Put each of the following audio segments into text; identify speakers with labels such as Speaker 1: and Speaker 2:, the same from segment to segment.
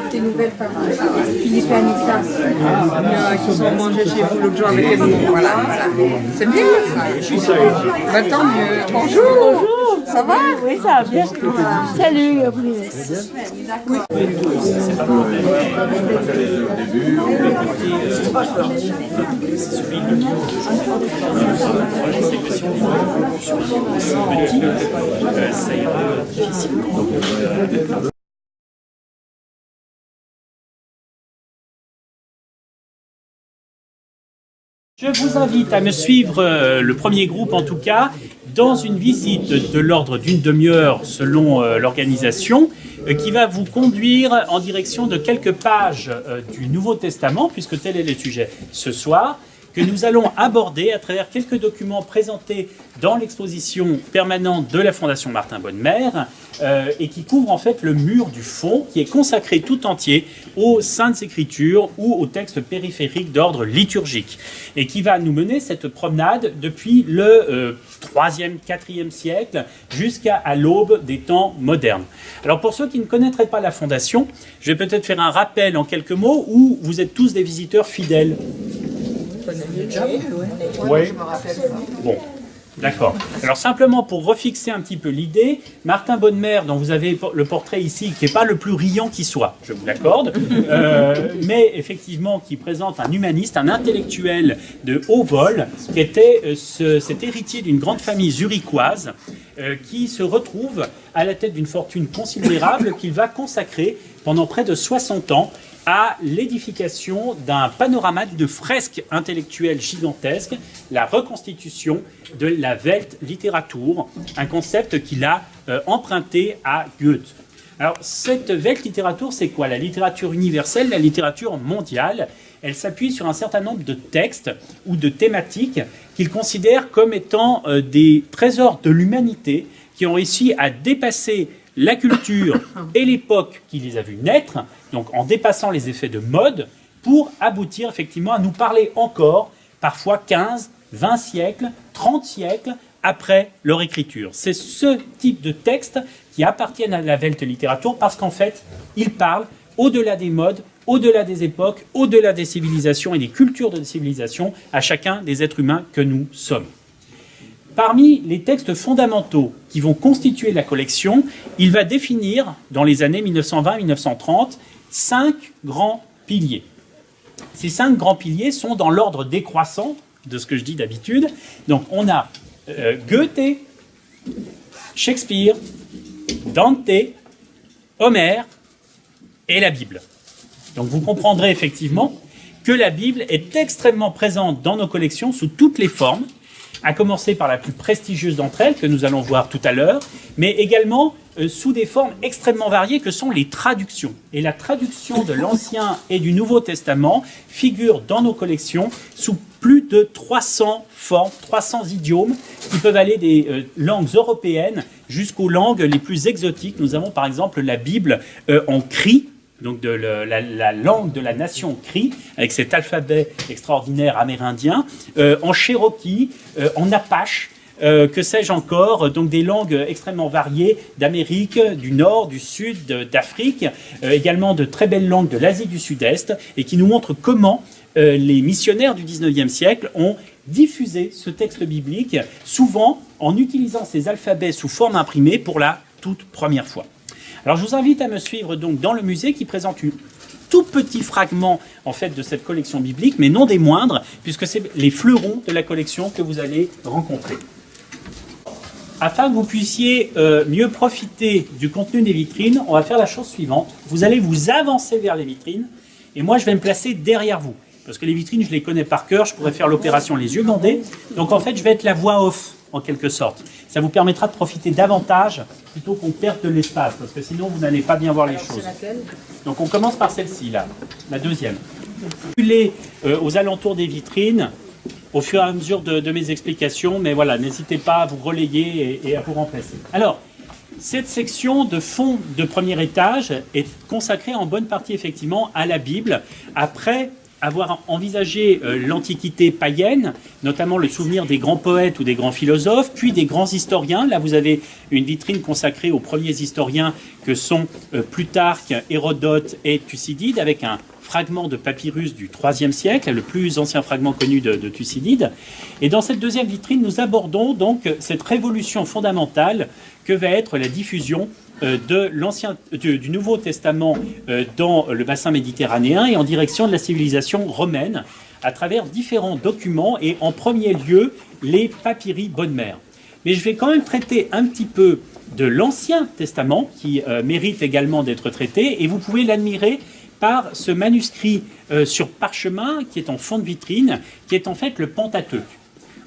Speaker 1: tes nouvelles par Philippe et Anita. Qui sont mangés chez vous l'autre jour avec les mamans. Voilà. C'est bien ça. Bah, tant mieux. Bonjour. Bonjour. Ça va?
Speaker 2: Oui, ça va bien. Salut, Gabriel.
Speaker 3: Ça ira difficilement. Je vous invite à me suivre, le premier groupe en tout cas, dans une visite de l'ordre d'une demi-heure selon l'organisation, qui va vous conduire en direction de quelques pages du Nouveau Testament, puisque tel est le sujet ce soir, que nous allons aborder à travers quelques documents présentés dans l'exposition permanente de la Fondation Martin Bonnemère et qui couvre en fait le mur du fond qui est consacré tout entier aux Saintes Écritures ou aux textes périphériques d'ordre liturgique et qui va nous mener cette promenade depuis le 3e, 4e siècle jusqu'à l'aube des temps modernes. Alors pour ceux qui ne connaîtraient pas la Fondation, je vais peut-être faire un rappel en quelques mots où vous êtes tous des visiteurs fidèles. Oui. Bon, d'accord. Alors simplement pour refixer un petit peu l'idée, Martin Bonnemère, dont vous avez le portrait ici, qui n'est pas le plus riant qui soit, je vous l'accorde, mais effectivement qui présente un humaniste, un intellectuel de haut vol, qui était cet héritier d'une grande famille zurichoise, qui se retrouve à la tête d'une fortune considérable qu'il va consacrer pendant près de 60 ans à l'édification d'un panorama de fresques intellectuelles gigantesques, la reconstitution de la Weltliteratur, un concept qu'il a emprunté à Goethe. Alors, cette Weltliteratur, c'est quoi? La littérature universelle, la littérature mondiale. Elle s'appuie sur un certain nombre de textes ou de thématiques qu'il considère comme étant des trésors de l'humanité qui ont réussi à dépasser la culture et l'époque qui les a vus naître, donc en dépassant les effets de mode, pour aboutir effectivement à nous parler encore, parfois 15, 20 siècles, 30 siècles après leur écriture. C'est ce type de textes qui appartiennent à la Weltliteratur parce qu'en fait, ils parlent au-delà des modes, au-delà des époques, au-delà des civilisations et des cultures de civilisation, à chacun des êtres humains que nous sommes. Parmi les textes fondamentaux qui vont constituer la collection, il va définir, dans les années 1920-1930, 5 grands piliers. Ces 5 grands piliers sont dans l'ordre décroissant de ce que je dis d'habitude. Donc on a Goethe, Shakespeare, Dante, Homère et la Bible. Donc vous comprendrez effectivement que la Bible est extrêmement présente dans nos collections sous toutes les formes, à commencer par la plus prestigieuse d'entre elles, que nous allons voir tout à l'heure, mais également sous des formes extrêmement variées que sont les traductions. Et la traduction de l'Ancien et du Nouveau Testament figure dans nos collections sous plus de 300 formes, 300 idiomes, qui peuvent aller des langues européennes jusqu'aux langues les plus exotiques. Nous avons par exemple la Bible en cri, donc de la langue de la nation Cri, avec cet alphabet extraordinaire amérindien, en cherokee, en apache, que sais-je encore, donc des langues extrêmement variées d'Amérique, du Nord, du Sud, d'Afrique, également de très belles langues de l'Asie du Sud-Est, et qui nous montrent comment les missionnaires du XIXe siècle ont diffusé ce texte biblique, souvent en utilisant ces alphabets sous forme imprimée pour la toute première fois. Alors je vous invite à me suivre donc dans le musée qui présente un tout petit fragment en fait de cette collection biblique, mais non des moindres, puisque c'est les fleurons de la collection que vous allez rencontrer. Afin que vous puissiez mieux profiter du contenu des vitrines, on va faire la chose suivante. Vous allez vous avancer vers les vitrines, et moi je vais me placer derrière vous. Parce que les vitrines, je les connais par cœur, je pourrais faire l'opération les yeux bandés. Donc en fait, je vais être la voix off, en quelque sorte. Ça vous permettra de profiter davantage, plutôt qu'on perde de l'espace, parce que sinon, vous n'allez pas bien voir les choses. Donc on commence par celle-ci, là, la deuxième. Aux alentours des vitrines, au fur et à mesure de mes explications, mais voilà, n'hésitez pas à vous relayer et à vous remplacer. Alors, cette section de fond de premier étage est consacrée en bonne partie, effectivement, à la Bible, après avoir envisagé l'Antiquité païenne, notamment le souvenir des grands poètes ou des grands philosophes, puis des grands historiens. Là, vous avez une vitrine consacrée aux premiers historiens que sont Plutarque, Hérodote et Thucydide, avec un fragment de papyrus du IIIe siècle, le plus ancien fragment connu de Thucydide. Et dans cette deuxième vitrine, nous abordons donc cette révolution fondamentale que va être la diffusion du Nouveau Testament dans le bassin méditerranéen et en direction de la civilisation romaine à travers différents documents et en premier lieu les papyri Bodmer. Mais je vais quand même traiter un petit peu de l'Ancien Testament qui mérite également d'être traité et vous pouvez l'admirer par ce manuscrit sur parchemin qui est en fond de vitrine, qui est en fait le Pentateuque.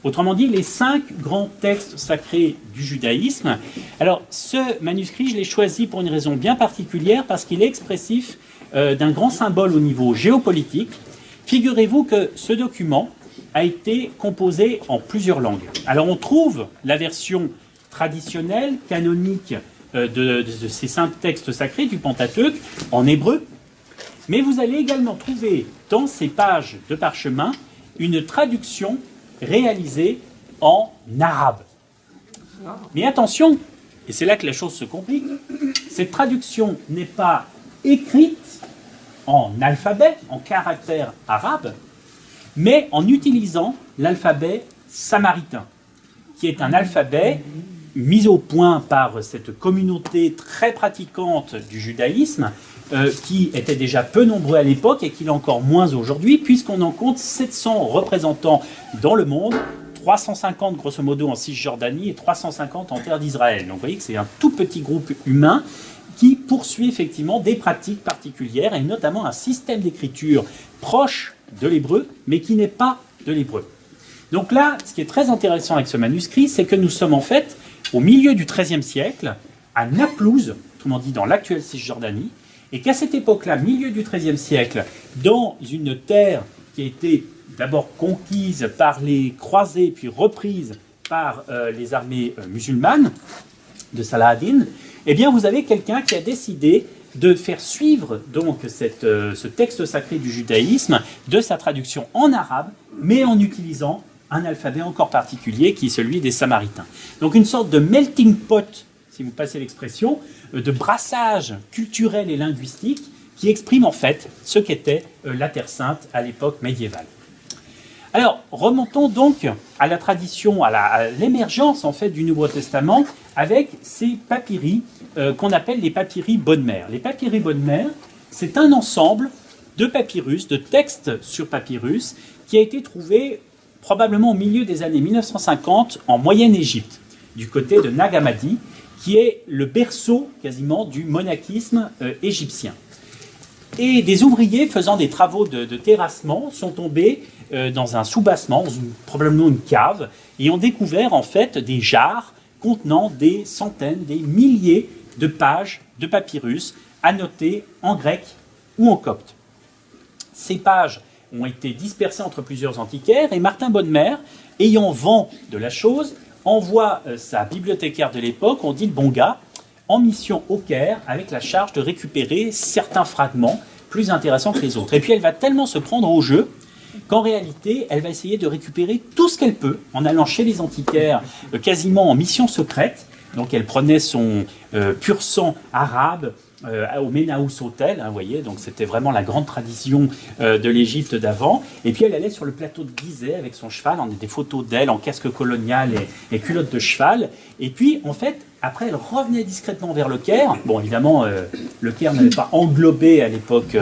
Speaker 3: Autrement dit, les 5 grands textes sacrés du judaïsme. Alors, ce manuscrit, je l'ai choisi pour une raison bien particulière, parce qu'il est expressif d'un grand symbole au niveau géopolitique. Figurez-vous que ce document a été composé en plusieurs langues. Alors, on trouve la version traditionnelle, canonique, de ces 5 textes sacrés du Pentateuque en hébreu, mais vous allez également trouver dans ces pages de parchemin une traduction réalisée en arabe. Mais attention, et c'est là que la chose se complique, cette traduction n'est pas écrite en alphabet, en caractère arabe, mais en utilisant l'alphabet samaritain, qui est un alphabet mis au point par cette communauté très pratiquante du judaïsme, qui était déjà peu nombreux à l'époque et qui l'est encore moins aujourd'hui, puisqu'on en compte 700 représentants dans le monde, 350 grosso modo en Cisjordanie et 350 en terre d'Israël. Donc vous voyez que c'est un tout petit groupe humain qui poursuit effectivement des pratiques particulières et notamment un système d'écriture proche de l'hébreu, mais qui n'est pas de l'hébreu. Donc là, ce qui est très intéressant avec ce manuscrit, c'est que nous sommes en fait au milieu du XIIIe siècle, à Naplouse, autrement dit dans l'actuelle Cisjordanie, et qu'à cette époque-là, milieu du XIIIe siècle, dans une terre qui a été d'abord conquise par les croisés, puis reprise par les armées musulmanes de Salah ad-Din, eh bien vous avez quelqu'un qui a décidé de faire suivre donc ce texte sacré du judaïsme de sa traduction en arabe, mais en utilisant un alphabet encore particulier qui est celui des Samaritains. Donc une sorte de melting pot, si vous passez l'expression, de brassage culturel et linguistique qui exprime en fait ce qu'était la Terre Sainte à l'époque médiévale. Alors, remontons donc à la tradition, à l'émergence en fait du Nouveau Testament avec ces papyri qu'on appelle les papyri Bodmer. Les papyri Bodmer, c'est un ensemble de papyrus, de textes sur papyrus, qui a été trouvé probablement au milieu des années 1950 en Moyenne-Égypte, du côté de Nag Hammadi, qui est le berceau quasiment du monachisme égyptien. Et des ouvriers faisant des travaux de terrassement sont tombés dans un soubassement, probablement une cave, et ont découvert en fait des jarres contenant des centaines, des milliers de pages de papyrus annotés en grec ou en copte. Ces pages ont été dispersées entre plusieurs antiquaires et Martin Bodmer, ayant vent de la chose, envoie sa bibliothécaire de l'époque, on dit le bon gars, en mission au Caire avec la charge de récupérer certains fragments plus intéressants que les autres. Et puis elle va tellement se prendre au jeu qu'en réalité, elle va essayer de récupérer tout ce qu'elle peut en allant chez les antiquaires quasiment en mission secrète. Donc elle prenait son pur sang arabe au Menaous Hotel, vous voyez, donc c'était vraiment la grande tradition de l'Égypte d'avant. Et puis elle allait sur le plateau de Gizeh avec son cheval, on a des photos d'elle en casque colonial et culotte de cheval. Et puis en fait, après elle revenait discrètement vers le Caire. Bon, évidemment, le Caire n'avait pas englobé à l'époque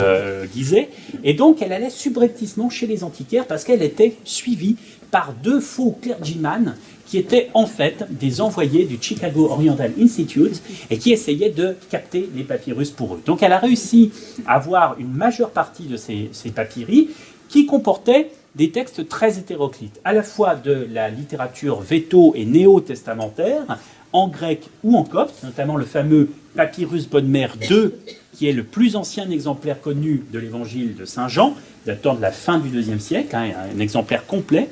Speaker 3: Gizeh. Et donc elle allait subrepticement chez les antiquaires parce qu'elle était suivie par 2 faux clergyman qui étaient en fait des envoyés du Chicago Oriental Institute et qui essayaient de capter les papyrus pour eux. Donc elle a réussi à avoir une majeure partie de ces papyri qui comportaient des textes très hétéroclites, à la fois de la littérature véto- et néo-testamentaire, en grec ou en copte, notamment le fameux Papyrus Bodmer II, qui est le plus ancien exemplaire connu de l'évangile de Saint Jean, datant de la fin du IIe siècle, un exemplaire complet,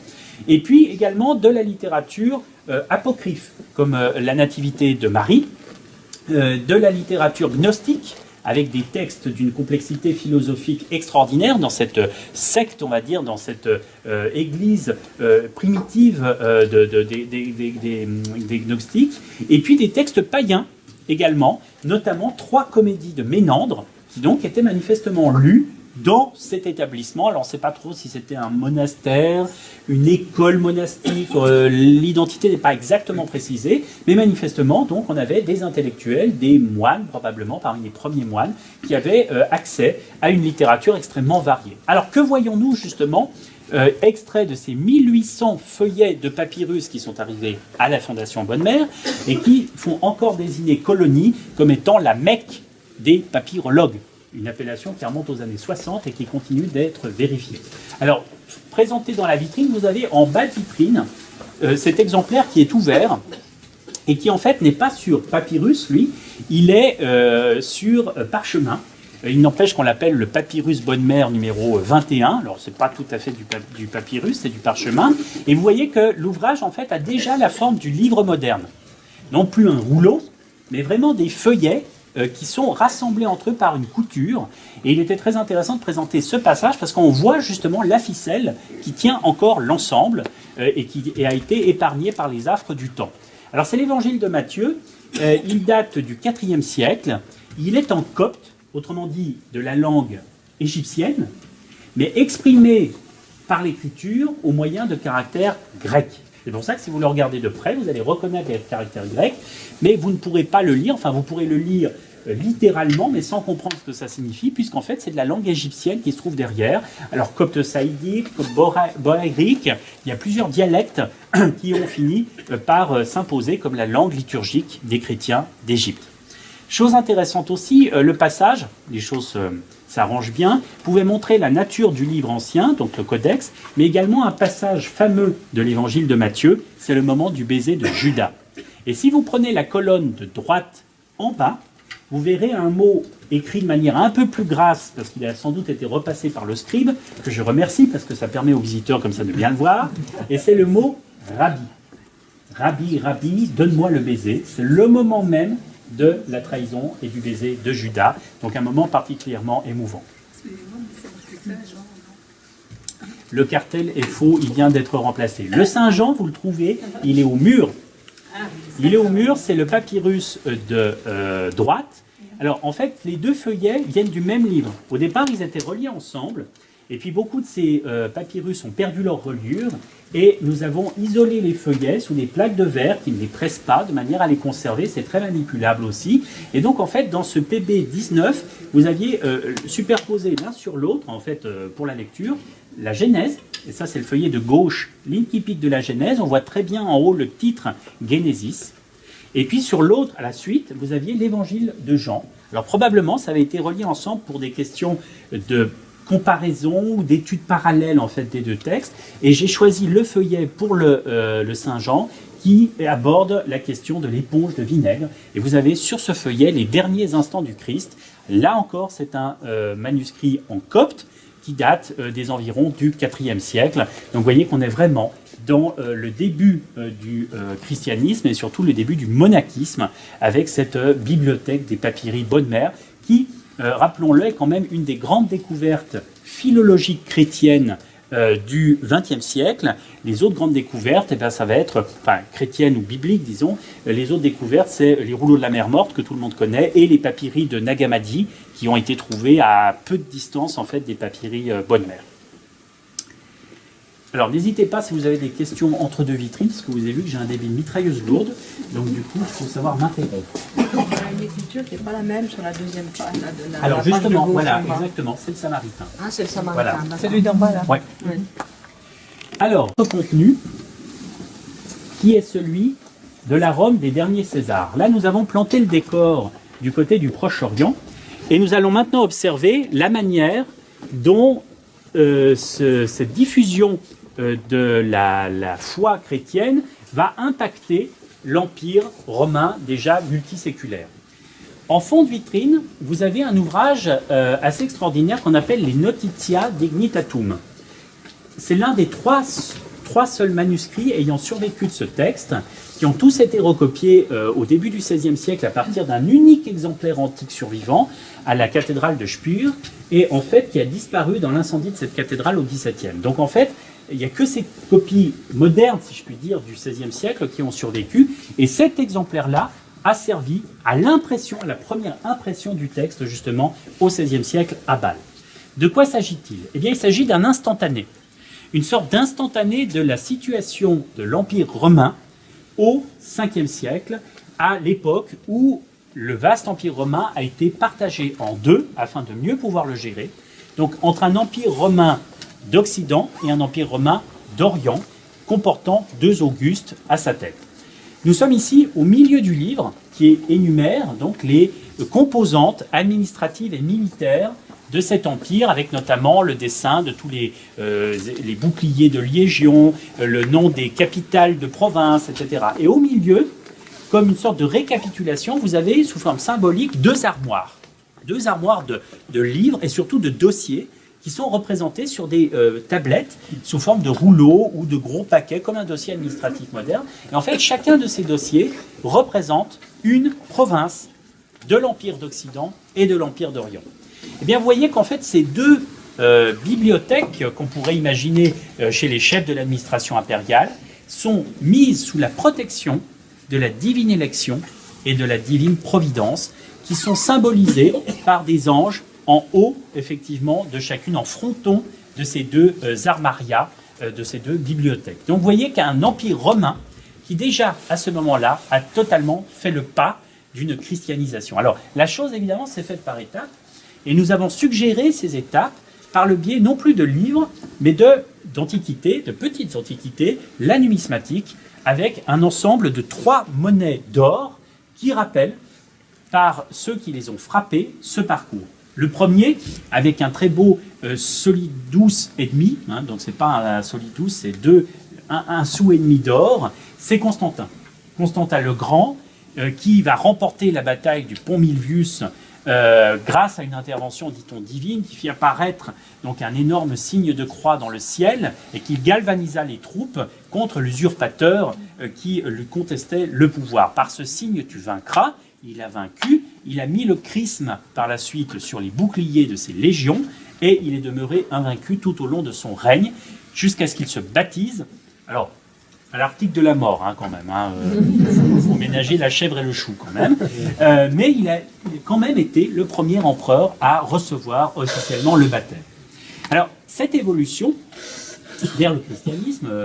Speaker 3: et puis également de la littérature apocryphe, comme la Nativité de Marie, de la littérature gnostique, avec des textes d'une complexité philosophique extraordinaire dans cette secte, on va dire, dans cette église primitive des gnostiques, et puis des textes païens également, notamment 3 comédies de Ménandre, qui donc étaient manifestement lues dans cet établissement. Alors on ne sait pas trop si c'était un monastère, une école monastique, l'identité n'est pas exactement précisée, mais manifestement, donc, on avait des intellectuels, des moines, probablement parmi les premiers moines, qui avaient accès à une littérature extrêmement variée. Alors que voyons-nous justement extrait de ces 1800 feuillets de papyrus qui sont arrivés à la Fondation Bonne-Mère et qui font encore désigner Colonie comme étant la Mecque des papyrologues, une appellation qui remonte aux années 60 et qui continue d'être vérifiée. Alors, présenté dans la vitrine, vous avez en bas de vitrine cet exemplaire qui est ouvert et qui en fait n'est pas sur papyrus, lui, il est sur parchemin. Il n'empêche qu'on l'appelle le papyrus Bonne-Mère numéro 21. Alors, ce n'est pas tout à fait du papyrus, c'est du parchemin. Et vous voyez que l'ouvrage, en fait, a déjà la forme du livre moderne. Non plus un rouleau, mais vraiment des feuillets qui sont rassemblés entre eux par une couture. Et il était très intéressant de présenter ce passage parce qu'on voit justement la ficelle qui tient encore l'ensemble et qui a été épargnée par les affres du temps. Alors c'est l'évangile de Matthieu, il date du IVe siècle, il est en copte, autrement dit de la langue égyptienne, mais exprimé par l'écriture au moyen de caractères grecs. C'est pour ça que si vous le regardez de près, vous allez reconnaître les caractères grecs, mais vous ne pourrez pas le lire, enfin vous pourrez le lire littéralement, mais sans comprendre ce que ça signifie, puisqu'en fait c'est de la langue égyptienne qui se trouve derrière. Alors copte saïdique, copte bohaïrique, il y a plusieurs dialectes qui ont fini par s'imposer comme la langue liturgique des chrétiens d'Égypte. Chose intéressante aussi, le passage, les choses s'arrangent bien, pouvait montrer la nature du livre ancien, donc le codex, mais également un passage fameux de l'évangile de Matthieu, c'est le moment du baiser de Judas. Et si vous prenez la colonne de droite en bas, vous verrez un mot écrit de manière un peu plus grasse, parce qu'il a sans doute été repassé par le scribe, que je remercie, parce que ça permet aux visiteurs comme ça de bien le voir, et c'est le mot « Rabbi ». Rabbi, Rabbi, donne-moi le baiser. C'est le moment même de la trahison et du baiser de Judas, donc un moment particulièrement émouvant. Le cartel est faux, il vient d'être remplacé. Le Saint-Jean, vous le trouvez, il est au mur. Il est au mur, c'est le papyrus de droite. Alors en fait, les deux feuillets viennent du même livre. Au départ, ils étaient reliés ensemble, et puis beaucoup de ces papyrus ont perdu leur reliure, et nous avons isolé les feuillets sous des plaques de verre qui ne les pressent pas, de manière à les conserver, c'est très manipulable aussi. Et donc en fait, dans ce PB19, vous aviez superposé l'un sur l'autre, en fait, pour la lecture, la Genèse, et ça c'est le feuillet de gauche, l'incipit de la Genèse, on voit très bien en haut le titre Genesis, et puis sur l'autre, à la suite, vous aviez l'évangile de Jean. Alors probablement, ça avait été relié ensemble pour des questions de comparaison ou d'études parallèles en fait des deux textes, et j'ai choisi le feuillet pour le Saint-Jean qui aborde la question de l'éponge de vinaigre, et vous avez sur ce feuillet les derniers instants du Christ. Là encore, c'est un manuscrit en copte qui date des environs du IVe siècle. Donc vous voyez qu'on est vraiment dans le début du christianisme et surtout le début du monachisme avec cette bibliothèque des papyri Bonne-Mère qui, rappelons-le, est quand même une des grandes découvertes philologiques chrétiennes du XXe siècle. Les autres grandes découvertes, eh bien, ça va être, enfin chrétiennes ou bibliques disons, les autres découvertes c'est les rouleaux de la mer Morte que tout le monde connaît et les papyri de Nag Hammadi qui ont été trouvés à peu de distance en fait des papyri Bonne-Mère. Alors n'hésitez pas si vous avez des questions entre deux vitrines, parce que vous avez vu que j'ai un débit de mitrailleuse lourde, donc du coup il faut savoir m'interrompre.
Speaker 1: Il y a une écriture qui n'est pas la même sur la deuxième page.
Speaker 3: Alors justement, voilà, exactement, c'est le Samaritain.
Speaker 1: Ah, c'est le Samaritain.
Speaker 3: Voilà.
Speaker 2: Celui d'en bas là.
Speaker 3: Ouais.
Speaker 1: Oui.
Speaker 3: Alors, le contenu, qui est celui de la Rome des derniers Césars. Là, nous avons planté le décor du côté du Proche-Orient, et nous allons maintenant observer la manière dont cette diffusion de la foi chrétienne va impacter l'Empire romain déjà multiséculaire. En fond de vitrine, vous avez un ouvrage assez extraordinaire qu'on appelle les Notitia Dignitatum. C'est l'un des trois 3 seuls manuscrits ayant survécu de ce texte, qui ont tous été recopiés au début du XVIe siècle à partir d'un unique exemplaire antique survivant à la cathédrale de Spur, et en fait qui a disparu dans l'incendie de cette cathédrale au XVIIe. Donc en fait, il n'y a que ces copies modernes, si je puis dire, du XVIe siècle qui ont survécu, et cet exemplaire-là a servi à l'impression, à la première impression du texte, justement, au XVIe siècle à Bâle. De quoi s'agit-il? Eh bien, il s'agit d'un instantané, une sorte d'instantané de la situation de l'Empire romain au Ve siècle, à l'époque où le vaste Empire romain a été partagé en deux, afin de mieux pouvoir le gérer, donc entre un Empire romain d'Occident et un Empire romain d'Orient, comportant 2 Augustes à sa tête. Nous sommes ici au milieu du livre qui énumère donc les composantes administratives et militaires de cet empire, avec notamment le dessin de tous les boucliers de légion, le nom des capitales de province, etc. Et au milieu, comme une sorte de récapitulation, vous avez sous forme symbolique 2 armoires. 2 armoires de livres et surtout de dossiers qui sont représentés sur des tablettes sous forme de rouleaux ou de gros paquets, comme un dossier administratif moderne. Et en fait, chacun de ces dossiers représente une province de l'Empire d'Occident et de l'Empire d'Orient. Eh bien, vous voyez qu'en fait, ces 2 bibliothèques qu'on pourrait imaginer chez les chefs de l'administration impériale sont mises sous la protection de la divine élection et de la divine providence, qui sont symbolisées par des anges en haut, effectivement, de chacune, en fronton de ces 2 armarias, de ces 2 bibliothèques. Donc vous voyez qu'un empire romain qui déjà, à ce moment-là, a totalement fait le pas d'une christianisation. Alors, la chose, évidemment, s'est faite par étapes, et nous avons suggéré ces étapes par le biais non plus de livres, mais d'antiquités, de petites antiquités, la numismatique, avec un ensemble de 3 monnaies d'or qui rappellent, par ceux qui les ont frappées, ce parcours. Le premier, avec un très beau solidus et demi, hein, donc c'est pas un solidus, c'est un sou et demi d'or, c'est Constantin. Constantin le Grand, qui va remporter la bataille du pont Milvius grâce à une intervention, dit-on, divine, qui fit apparaître donc un énorme signe de croix dans le ciel et qui galvanisa les troupes contre l'usurpateur qui lui contestait le pouvoir. Par ce signe, tu vaincras. Il a vaincu, il a mis le chrisme par la suite sur les boucliers de ses légions et il est demeuré invaincu tout au long de son règne jusqu'à ce qu'il se baptise. Alors, à l'article de la mort, hein, quand même. Il faut ménager la chèvre et le chou, quand même. Mais il a quand même été le premier empereur à recevoir officiellement le baptême. Alors, cette évolution vers le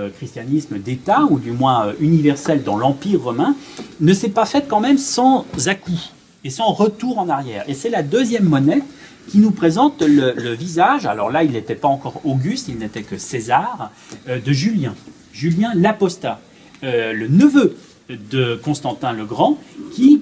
Speaker 3: christianisme d'État, ou du moins universel dans l'Empire romain, ne s'est pas faite quand même sans à-coups et sans retour en arrière. Et c'est la 2e monnaie qui nous présente le visage, alors là il n'était pas encore Auguste, il n'était que César, de Julien. Julien l'Apostat, le neveu de Constantin le Grand, qui,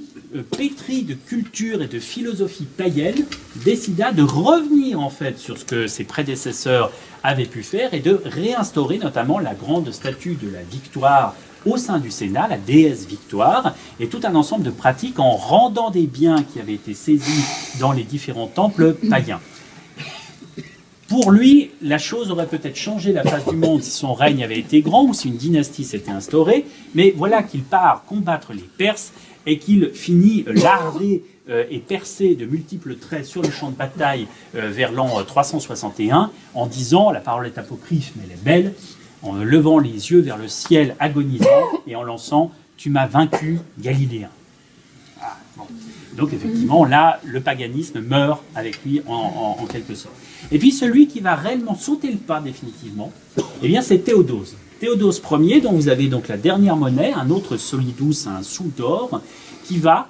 Speaker 3: pétri de culture et de philosophie païenne, décida de revenir en fait sur ce que ses prédécesseurs avaient pu faire et de réinstaurer notamment la grande statue de la victoire au sein du Sénat, la déesse Victoire, et tout un ensemble de pratiques en rendant des biens qui avaient été saisis dans les différents temples païens. Pour lui, la chose aurait peut-être changé la face du monde si son règne avait été grand ou si une dynastie s'était instaurée, mais voilà qu'il part combattre les Perses et qu'il finit lardé et percé de multiples traits sur le champ de bataille vers l'an 361 en disant, la parole est apocryphe mais elle est belle, en levant les yeux vers le ciel agonisant et en lançant « Tu m'as vaincu, Galiléen ». Ah, bon. Donc effectivement, là, le paganisme meurt avec lui en quelque sorte. Et puis celui qui va réellement sauter le pas définitivement, eh bien c'est Théodose. Théodose Ier, dont vous avez donc la dernière monnaie, un autre solidus, un sou d'or, qui va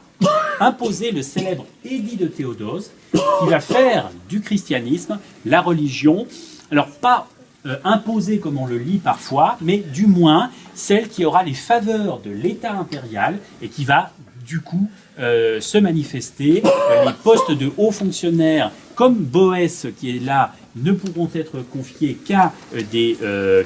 Speaker 3: imposer le célèbre édit de Théodose, qui va faire du christianisme la religion, alors pas imposée comme on le lit parfois, mais du moins celle qui aura les faveurs de l'État impérial et qui va du coup se manifester. Les postes de hauts fonctionnaires comme Boès qui est là ne pourront être confiés qu'à des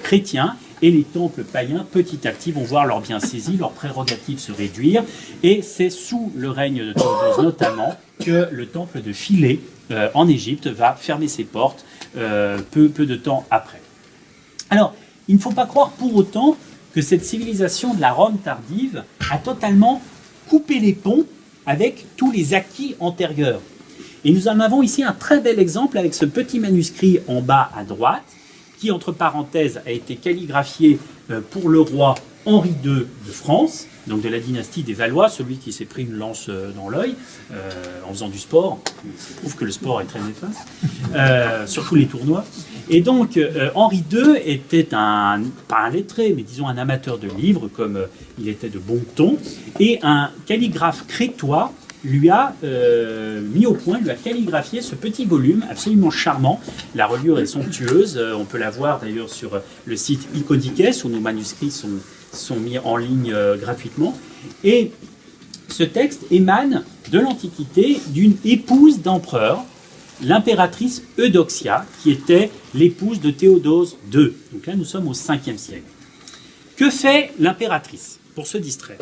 Speaker 3: chrétiens, et les temples païens petit à petit vont voir leurs biens saisis, leurs prérogatives se réduire, et c'est sous le règne de Théodose notamment que le temple de Philae en Égypte va fermer ses portes peu de temps après. Alors, il ne faut pas croire pour autant que cette civilisation de la Rome tardive a totalement coupé les ponts avec tous les acquis antérieurs. Et nous en avons ici un très bel exemple avec ce petit manuscrit en bas à droite, qui, entre parenthèses, a été calligraphié pour le roi Henri II de France, donc de la dynastie des Valois, celui qui s'est pris une lance dans l'œil en faisant du sport. Il prouve que le sport est très néfaste, surtout les tournois. Et donc, Henri II était pas un lettré, mais disons un amateur de livres, comme il était de bon ton, et un calligraphe crétois lui a mis au point, lui a calligraphié ce petit volume absolument charmant. La reliure est somptueuse, on peut la voir d'ailleurs sur le site Icodices, où nos manuscrits sont mis en ligne gratuitement. Et ce texte émane de l'Antiquité d'une épouse d'empereur, l'impératrice Eudoxia, qui était l'épouse de Théodose II. Donc là, nous sommes au 5e siècle. Que fait l'impératrice pour se distraire?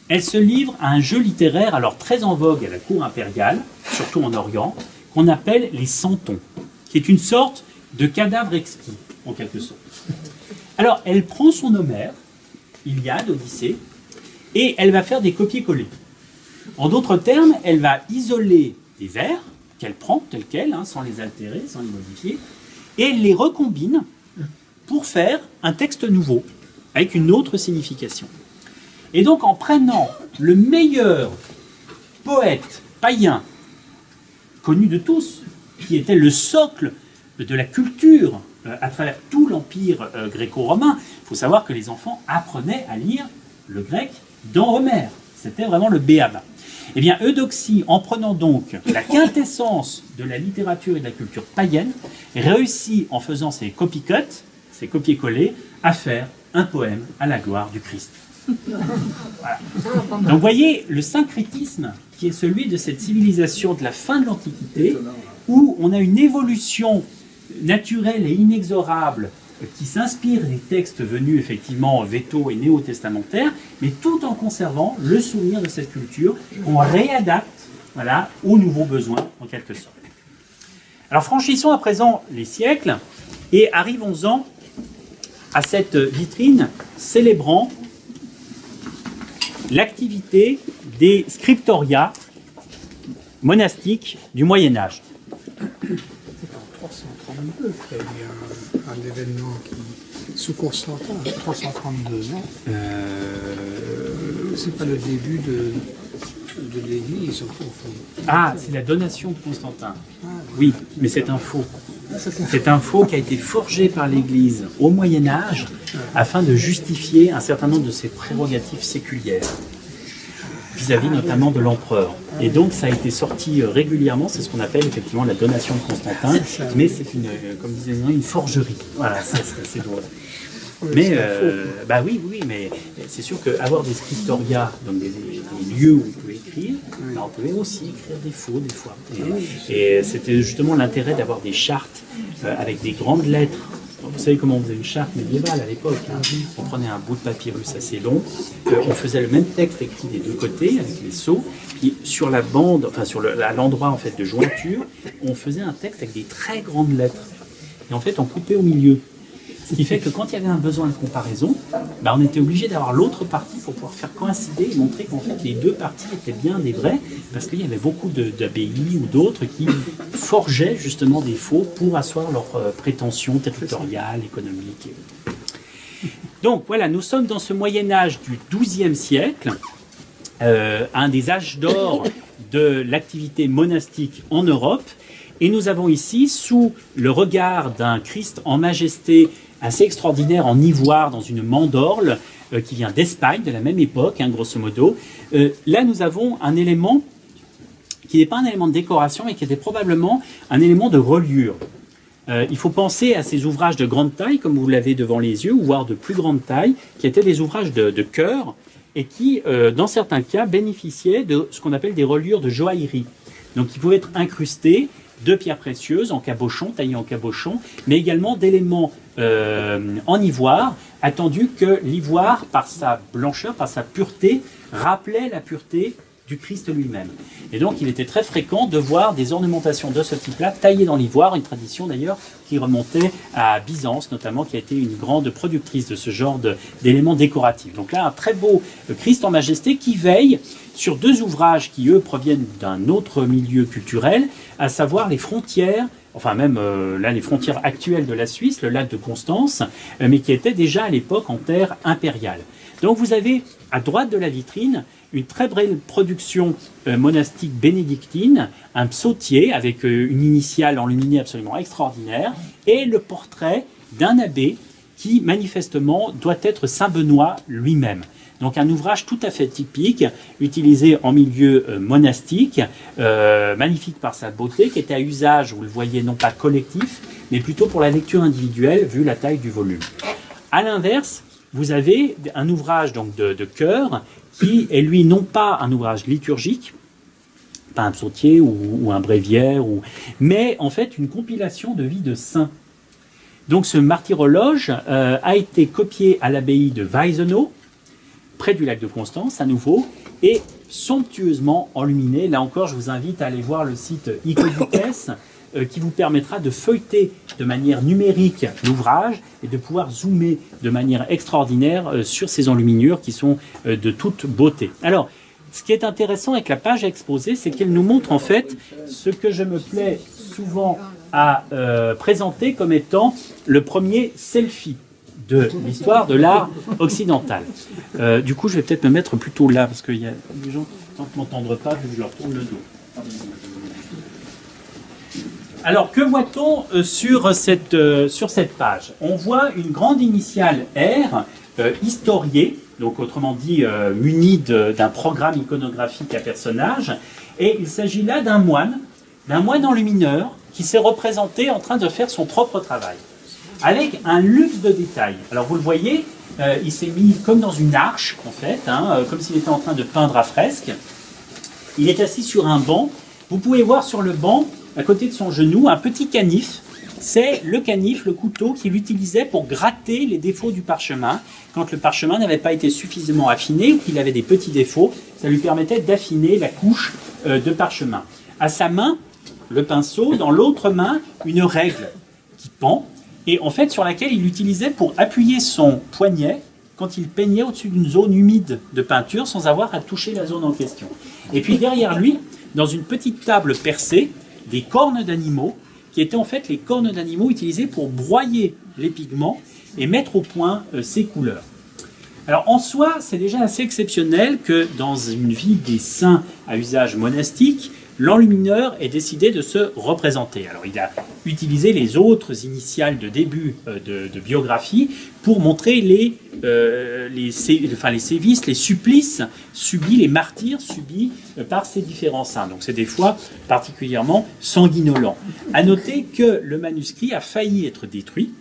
Speaker 3: Elle se livre à un jeu littéraire alors très en vogue à la cour impériale, surtout en Orient, qu'on appelle les santons, qui est une sorte de cadavre exquis, en quelque sorte. Alors, elle prend son Homère, Iliade, Odyssée, et elle va faire des copier-coller. En d'autres termes, elle va isoler des vers qu'elle prend tels quels, sans les altérer, sans les modifier, et elle les recombine pour faire un texte nouveau, avec une autre signification. Et donc, en prenant le meilleur poète païen connu de tous, qui était le socle de la culture à travers tout l'empire gréco-romain, il faut savoir que les enfants apprenaient à lire le grec dans Homère. C'était vraiment le béaba. Eh bien, Eudoxie, en prenant donc la quintessence de la littérature et de la culture païenne, réussit, en faisant ses copy-cuts, ses copier-coller, à faire un poème à la gloire du Christ. Voilà. Donc vous voyez le syncrétisme qui est celui de cette civilisation de la fin de l'Antiquité, où on a une évolution naturelle et inexorable qui s'inspire des textes venus effectivement véto et néo-testamentaires, mais tout en conservant le souvenir de cette culture qu'on réadapte, voilà, aux nouveaux besoins en quelque sorte. Alors franchissons à présent les siècles et arrivons-en à cette vitrine célébrant l'activité des scriptoria monastiques du Moyen-Âge.
Speaker 4: C'est en 332 qu'il y a eu un événement sous Constantin, 332 ans. C'est pas le début de l'Église, au fond.
Speaker 3: Ah, c'est la donation de Constantin. Oui, mais c'est un faux. C'est un faux qui a été forgé par l'Église au Moyen-Âge afin de justifier un certain nombre de ses prérogatives séculières vis-à-vis notamment de l'empereur. Et donc ça a été sorti régulièrement, c'est ce qu'on appelle effectivement la donation de Constantin, mais c'est une, comme disait une forgerie. Voilà, c'est drôle. Mais, bah oui, mais c'est sûr qu'avoir des scriptoria, donc des lieux où on peut écrire, bah on pouvait aussi écrire des faux des fois. Et c'était justement l'intérêt d'avoir des chartes avec des grandes lettres. Vous savez comment on faisait une charte médiévale à l'époque, On prenait un bout de papyrus assez long, on faisait le même texte écrit des deux côtés avec les sceaux, puis sur la bande, enfin à l'endroit en fait de jointure, on faisait un texte avec des très grandes lettres. Et en fait, on coupait au milieu. Ce qui fait que quand il y avait un besoin de comparaison, bah on était obligé d'avoir l'autre partie pour pouvoir faire coïncider et montrer qu'en fait les deux parties étaient bien des vraies, parce qu'il y avait beaucoup d'abbayes ou d'autres qui forgeaient justement des faux pour asseoir leurs prétentions territoriales, économiques. Donc voilà, nous sommes dans ce Moyen-Âge du XIIe siècle, un des âges d'or de l'activité monastique en Europe, et nous avons ici, sous le regard d'un Christ en majesté assez extraordinaire en ivoire dans une mandorle qui vient d'Espagne, de la même époque, grosso modo. Là, nous avons un élément qui n'est pas un élément de décoration, mais qui était probablement un élément de reliure. Il faut penser à ces ouvrages de grande taille, comme vous l'avez devant les yeux, ou voire de plus grande taille, qui étaient des ouvrages de chœur, et qui, dans certains cas, bénéficiaient de ce qu'on appelle des reliures de joaillerie. Donc, qui pouvaient être incrustés de pierres précieuses en cabochon, taillées en cabochon, mais également d'éléments en ivoire, attendu que l'ivoire, par sa blancheur, par sa pureté, rappelait la pureté du Christ lui-même. Et donc il était très fréquent de voir des ornementations de ce type-là taillées dans l'ivoire, une tradition d'ailleurs qui remontait à Byzance notamment, qui a été une grande productrice de ce genre d'éléments décoratifs. Donc là, un très beau Christ en majesté qui veille sur deux ouvrages qui, eux, proviennent d'un autre milieu culturel, à savoir les frontières, enfin même là les frontières actuelles de la Suisse, le lac de Constance, mais qui étaient déjà à l'époque en terre impériale. Donc vous avez à droite de la vitrine une très belle production monastique bénédictine, un psautier avec une initiale enluminée absolument extraordinaire, et le portrait d'un abbé qui manifestement doit être Saint Benoît lui-même. Donc un ouvrage tout à fait typique, utilisé en milieu monastique, magnifique par sa beauté, qui était à usage, vous le voyez, non pas collectif, mais plutôt pour la lecture individuelle, vu la taille du volume. À l'inverse, vous avez un ouvrage donc de chœur, qui est lui non pas un ouvrage liturgique, pas un psautier ou un bréviaire, mais en fait une compilation de vie de saints. Donc ce martyrologe a été copié à l'abbaye de Weisenau, près du lac de Constance, à nouveau, et somptueusement enluminé. Là encore, je vous invite à aller voir le site Icodites, qui vous permettra de feuilleter de manière numérique l'ouvrage et de pouvoir zoomer de manière extraordinaire sur ces enluminures qui sont de toute beauté. Alors, ce qui est intéressant avec la page exposée, c'est qu'elle nous montre en fait ce que je me plais souvent à présenter comme étant le premier selfie de l'histoire de l'art occidental. Du coup, je vais peut-être me mettre plutôt là, parce qu'il y a des gens qui ne m'entendent pas, je leur tourne le dos. Alors, que voit-on sur cette page? On voit une grande initiale R, historiée, donc autrement dit munie d'un programme iconographique à personnage, et il s'agit là d'un moine enlumineur qui s'est représenté en train de faire son propre travail, avec un luxe de détails. Alors vous le voyez, il s'est mis comme dans une arche, en fait, comme s'il était en train de peindre à fresque. Il est assis sur un banc. Vous pouvez voir sur le banc, à côté de son genou, un petit canif. C'est le canif, le couteau qu'il utilisait pour gratter les défauts du parchemin. Quand le parchemin n'avait pas été suffisamment affiné ou qu'il avait des petits défauts, ça lui permettait d'affiner la couche de parchemin. À sa main, le pinceau, dans l'autre main, une règle qui pend, et en fait sur laquelle il utilisait pour appuyer son poignet quand il peignait au-dessus d'une zone humide de peinture sans avoir à toucher la zone en question. Et puis derrière lui, dans une petite table percée, des cornes d'animaux, qui étaient en fait les cornes d'animaux utilisées pour broyer les pigments et mettre au point ces couleurs. Alors en soi, c'est déjà assez exceptionnel que dans une ville des saints à usage monastique, l'enlumineur ait décidé de se représenter. Alors il a utilisé les autres initiales de début de biographie pour montrer les sévices, les supplices subis, les martyrs subis par ces différents saints. Donc c'est des fois particulièrement sanguinolent. À noter que le manuscrit a failli être détruit,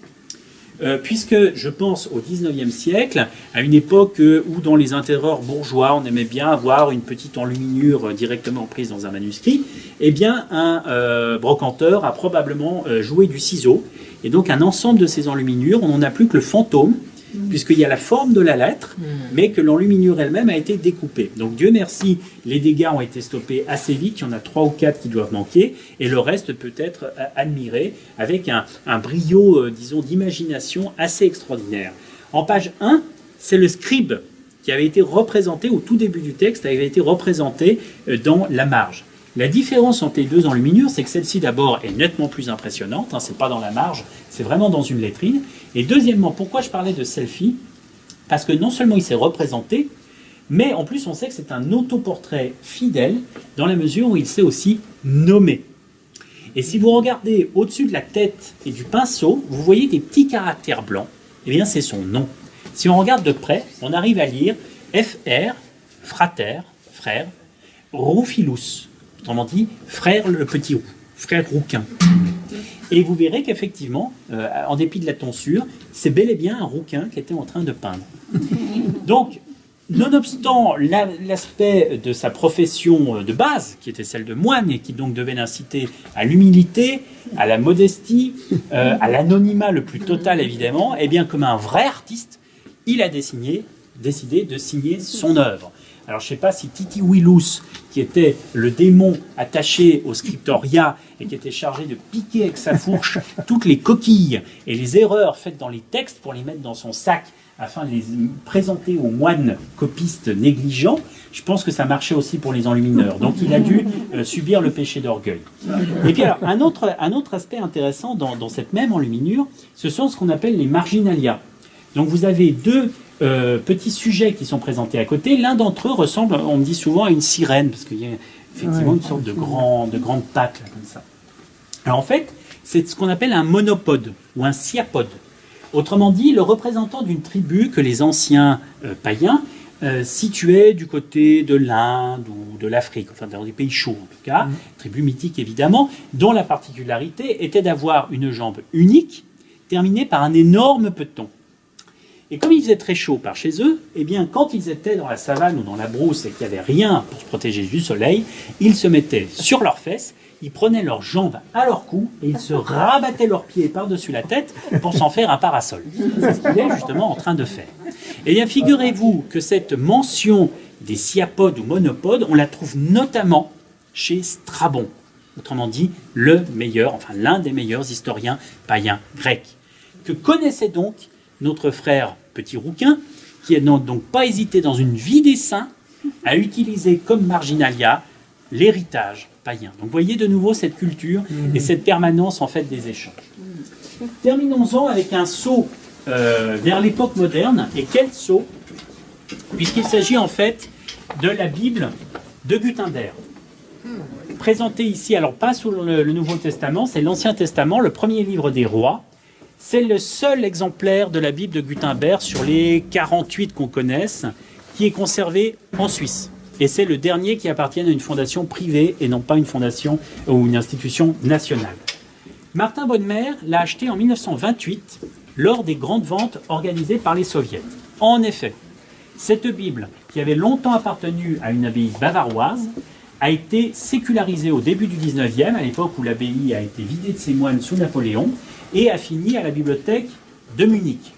Speaker 3: puisque je pense au XIXe siècle, à une époque où dans les intérieurs bourgeois, on aimait bien avoir une petite enluminure directement prise dans un manuscrit, eh bien un brocanteur a probablement joué du ciseau, et donc un ensemble de ces enluminures, on n'en a plus que le fantôme, puisqu'il y a la forme de la lettre, mais que l'enluminure elle-même a été découpée. Donc Dieu merci, les dégâts ont été stoppés assez vite, il y en a 3 ou 4 qui doivent manquer, et le reste peut être admiré avec un brio, disons, d'imagination assez extraordinaire. En page 1, c'est le scribe qui avait été représenté, au tout début du texte, avait été représenté dans la marge. La différence entre les deux enluminures, c'est que celle-ci d'abord est nettement plus impressionnante, c'est pas dans la marge, c'est vraiment dans une lettrine. Et deuxièmement, pourquoi je parlais de selfie? Parce que non seulement il s'est représenté, mais en plus on sait que c'est un autoportrait fidèle, dans la mesure où il s'est aussi nommé. Et si vous regardez au-dessus de la tête et du pinceau, vous voyez des petits caractères blancs, eh bien c'est son nom. Si on regarde de près, on arrive à lire FR, frater, frère, Rufinus. Autrement dit, frère le petit roux, frère rouquin. Et vous verrez qu'effectivement, en dépit de la tonsure, c'est bel et bien un rouquin qui était en train de peindre. Donc, nonobstant l'aspect de sa profession de base, qui était celle de moine, et qui donc devait l'inciter à l'humilité, à la modestie, à l'anonymat le plus total évidemment, et bien comme un vrai artiste, il a décidé de signer son œuvre. Alors je ne sais pas si Titi Willous, qui était le démon attaché au scriptoria et qui était chargé de piquer avec sa fourche toutes les coquilles et les erreurs faites dans les textes pour les mettre dans son sac afin de les présenter aux moines copistes négligents. Je pense que ça marchait aussi pour les enlumineurs. Donc il a dû subir le péché d'orgueil. Et puis alors, un autre aspect intéressant dans cette même enluminure, ce sont ce qu'on appelle les marginalia. Donc vous avez deux petits sujets qui sont présentés à côté. L'un d'entre eux ressemble, on me dit souvent, à une sirène, parce qu'il y a effectivement une sorte de grande patte, là, comme ça. Alors en fait, c'est ce qu'on appelle un monopode, ou un siapode. Autrement dit, le représentant d'une tribu que les anciens païens situaient du côté de l'Inde ou de l'Afrique, enfin dans des pays chauds en tout cas, tribu mythique évidemment, dont la particularité était d'avoir une jambe unique, terminée par un énorme peton. Et comme il faisait très chaud par chez eux, eh bien, quand ils étaient dans la savane ou dans la brousse et qu'il n'y avait rien pour se protéger du soleil, ils se mettaient sur leurs fesses, ils prenaient leurs jambes à leur cou et ils se rabattaient leurs pieds par-dessus la tête pour s'en faire un parasol. C'est ce qu'il est justement en train de faire. Eh bien, figurez-vous que cette mention des siapodes ou monopodes, on la trouve notamment chez Strabon. Autrement dit, le meilleur, enfin l'un des meilleurs historiens païens grecs, que connaissait donc notre frère Petit Rouquin, qui n'a donc pas hésité dans une vie des saints à utiliser comme marginalia l'héritage païen. Donc vous voyez de nouveau cette culture et cette permanence en fait des échanges. Terminons-en avec un saut vers l'époque moderne. Et quel saut? Puisqu'il s'agit en fait de la Bible de Gutenberg. Présentée ici, alors pas sous le Nouveau Testament, c'est l'Ancien Testament, le premier livre des rois. C'est le seul exemplaire de la Bible de Gutenberg sur les 48 qu'on connaisse qui est conservé en Suisse. Et c'est le dernier qui appartient à une fondation privée et non pas une fondation ou une institution nationale. Martin Bonnemer l'a acheté en 1928 lors des grandes ventes organisées par les soviets. En effet, cette Bible, qui avait longtemps appartenu à une abbaye bavaroise, a été sécularisée au début du 19e, à l'époque où l'abbaye a été vidée de ses moines sous Napoléon, et a fini à la bibliothèque de Munich.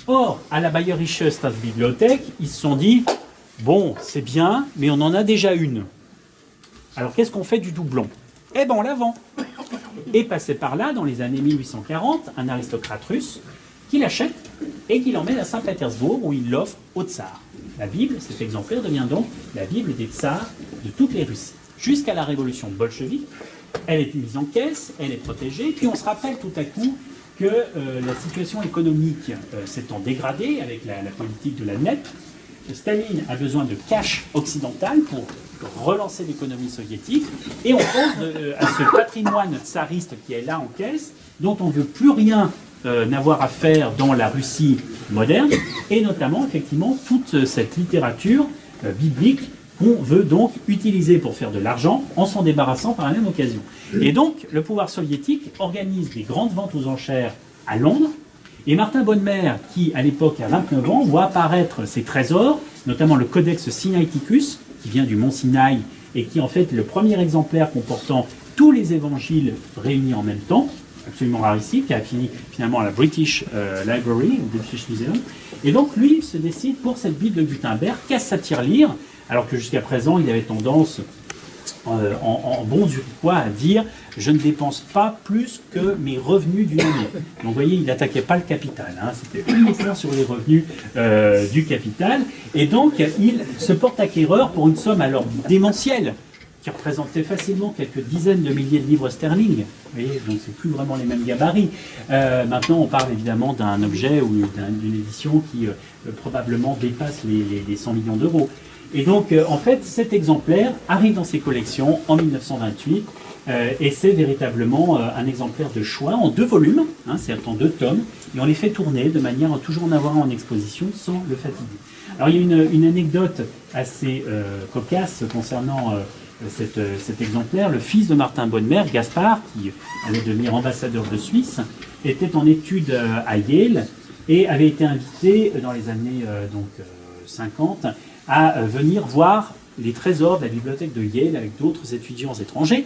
Speaker 3: Or, à la Bayerische Staatsbibliothek, ils se sont dit « Bon, c'est bien, mais on en a déjà une. Alors qu'est-ce qu'on fait du doublon ?» Eh bien, on la vend. Et passé par là, dans les années 1840, un aristocrate russe qui l'achète et qui l'emmène à Saint-Pétersbourg où il l'offre au tsar. La Bible, cet exemplaire, devient donc la Bible des tsars de toutes les Russies. Jusqu'à la révolution bolchevique, elle est mise en caisse, elle est protégée, puis on se rappelle tout à coup que la situation économique s'étant dégradée avec la politique de la NEP, Staline a besoin de cash occidental pour relancer l'économie soviétique, et on pense à ce patrimoine tsariste qui est là en caisse, dont on ne veut plus rien n'avoir à faire dans la Russie moderne, et notamment effectivement toute cette littérature biblique qu'on veut donc utiliser pour faire de l'argent en s'en débarrassant par la même occasion. Et donc, le pouvoir soviétique organise des grandes ventes aux enchères à Londres, et Martin Bonnemer, qui à l'époque a 29 ans, voit apparaître ses trésors, notamment le Codex Sinaiticus, qui vient du mont Sinaï, et qui est en fait le premier exemplaire comportant tous les évangiles réunis en même temps, absolument rarissime, qui a fini finalement à la British Library, au British Museum. Et donc, lui, il se décide pour cette Bible de Gutenberg, qu'à s'attire-lire, alors que jusqu'à présent, il avait tendance, en bon zurichois, à dire « je ne dépense pas plus que mes revenus d'une année ». Donc, vous voyez, il n'attaquait pas le capital, hein, c'était uniquement sur les revenus du capital. Et donc, il se porte acquéreur pour une somme alors démentielle, qui représentait facilement quelques dizaines de milliers de livres sterling. Vous voyez, donc c'est plus vraiment les mêmes gabarits. Maintenant, on parle évidemment d'un objet ou d'une édition qui probablement dépasse les 100 millions d'euros. Et donc, en fait, cet exemplaire arrive dans ses collections en 1928, et c'est véritablement un exemplaire de choix en 2 volumes, hein, c'est en 2 tomes, et on les fait tourner de manière à toujours en avoir en exposition sans le fatiguer. Alors, il y a une anecdote assez cocasse concernant cet exemplaire. Le fils de Martin Bonnemer, Gaspard, qui allait devenir ambassadeur de Suisse, était en études à Yale et avait été invité dans les années 50 à venir voir les trésors de la bibliothèque de Yale avec d'autres étudiants étrangers.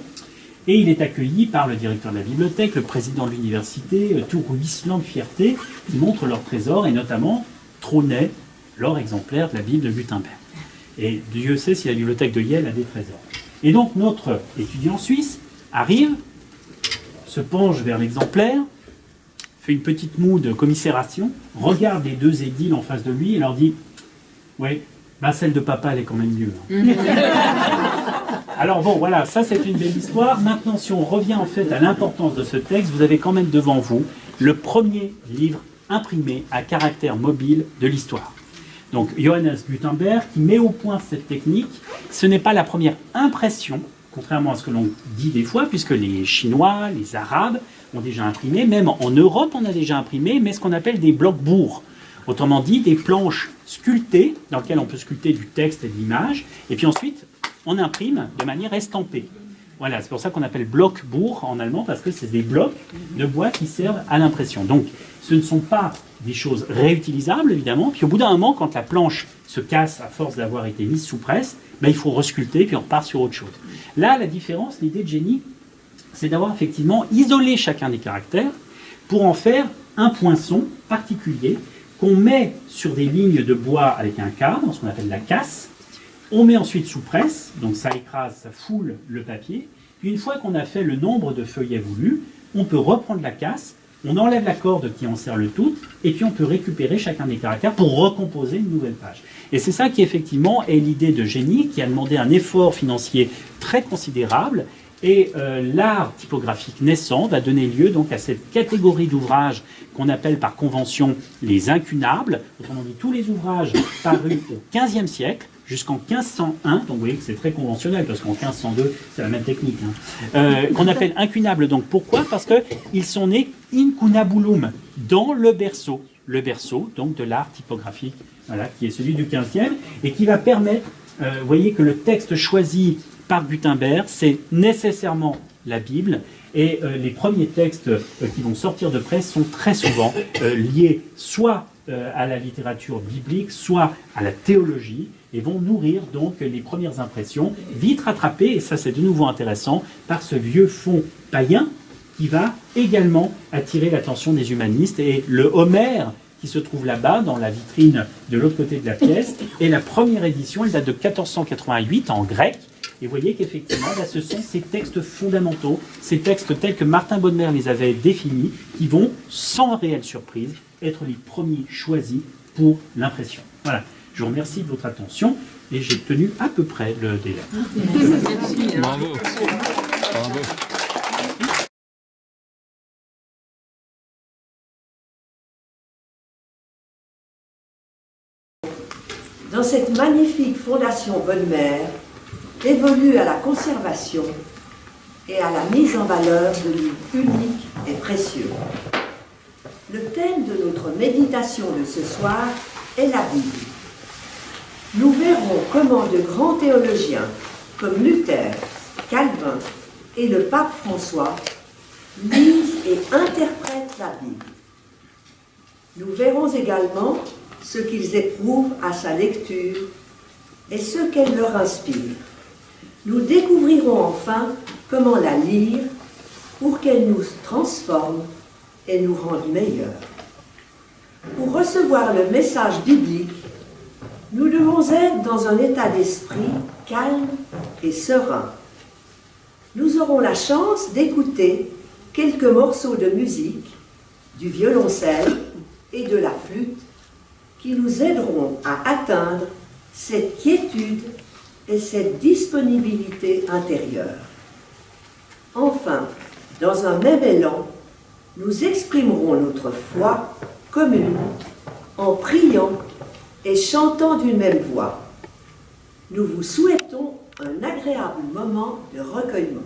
Speaker 3: Et il est accueilli par le directeur de la bibliothèque, le président de l'université, tout ruisselant de fierté. Ils montrent leurs trésors et notamment trônait leur exemplaire de la Bible de Gutenberg. Et Dieu sait si la bibliothèque de Yale a des trésors. Et donc notre étudiant suisse arrive, se penche vers l'exemplaire, fait une petite moue de commisération, regarde les deux édiles en face de lui et leur dit « Oui, bah celle de papa, elle est quand même mieux. Hein. » Alors bon, voilà, ça c'est une belle histoire. Maintenant, si on revient en fait à l'importance de ce texte, vous avez quand même devant vous le premier livre imprimé à caractère mobile de l'histoire. Donc Johannes Gutenberg qui met au point cette technique, ce n'est pas la première impression, contrairement à ce que l'on dit des fois, puisque les Chinois, les Arabes ont déjà imprimé, même en Europe on a déjà imprimé, mais ce qu'on appelle des blocs-bourgs. Autrement dit, des planches sculptées, dans lesquelles on peut sculpter du texte et de l'image, et puis ensuite on imprime de manière estampée. Voilà, c'est pour ça qu'on appelle bloc-bourg en allemand, parce que c'est des blocs de bois qui servent à l'impression. Donc, ce ne sont pas des choses réutilisables, évidemment, puis au bout d'un moment, quand la planche se casse à force d'avoir été mise sous presse, ben, il faut resculpter, puis on repart sur autre chose. Là, la différence, l'idée de génie, c'est d'avoir effectivement isolé chacun des caractères pour en faire un poinçon particulier qu'on met sur des lignes de bois avec un cadre, ce qu'on appelle la casse. On met ensuite sous presse, donc ça écrase, ça foule le papier. Puis une fois qu'on a fait le nombre de feuillets voulus, on peut reprendre la casse, on enlève la corde qui enserre le tout, et puis on peut récupérer chacun des caractères pour recomposer une nouvelle page. Et c'est ça qui effectivement est l'idée de génie, qui a demandé un effort financier très considérable. Et l'art typographique naissant va donner lieu donc à cette catégorie d'ouvrages qu'on appelle par convention les incunables. Autrement dit, tous les ouvrages parus au XVe siècle, jusqu'en 1501, donc vous voyez que c'est très conventionnel, parce qu'en 1502, c'est la même technique, hein, qu'on appelle incunables. Donc pourquoi? Parce qu'ils sont nés incunabulum, dans le berceau donc de l'art typographique, voilà, qui est celui du 15e, et qui va permettre, vous voyez que le texte choisi par Gutenberg, c'est nécessairement la Bible, et les premiers textes qui vont sortir de presse sont très souvent liés soit à la littérature biblique, soit à la théologie, et vont nourrir donc les premières impressions, vite rattrapées, et ça c'est de nouveau intéressant, par ce vieux fond païen qui va également attirer l'attention des humanistes. Et le Homère, qui se trouve là-bas, dans la vitrine de l'autre côté de la pièce, et la première édition, elle date de 1488 en grec, et vous voyez qu'effectivement, là, ce sont ces textes fondamentaux, ces textes tels que Martin Bodmer les avait définis, qui vont, sans réelle surprise, être les premiers choisis pour l'impression. Voilà. Je vous remercie de votre attention et j'ai tenu à peu près le délai.
Speaker 5: Bravo. Bravo.
Speaker 6: Dans cette magnifique fondation Bodmer, évolue à la conservation et à la mise en valeur de livres uniques et précieux. Le thème de notre méditation de ce soir est la Bible. Nous verrons comment de grands théologiens comme Luther, Calvin et le pape François lisent et interprètent la Bible. Nous verrons également ce qu'ils éprouvent à sa lecture et ce qu'elle leur inspire. Nous découvrirons enfin comment la lire pour qu'elle nous transforme et nous rende meilleurs. Pour recevoir le message biblique, nous devons être dans un état d'esprit calme et serein. Nous aurons la chance d'écouter quelques morceaux de musique, du violoncelle et de la flûte qui nous aideront à atteindre cette quiétude et cette disponibilité intérieure. Enfin, dans un même élan, nous exprimerons notre foi commune en priant et chantant d'une même voix. Nous vous souhaitons un agréable moment de recueillement.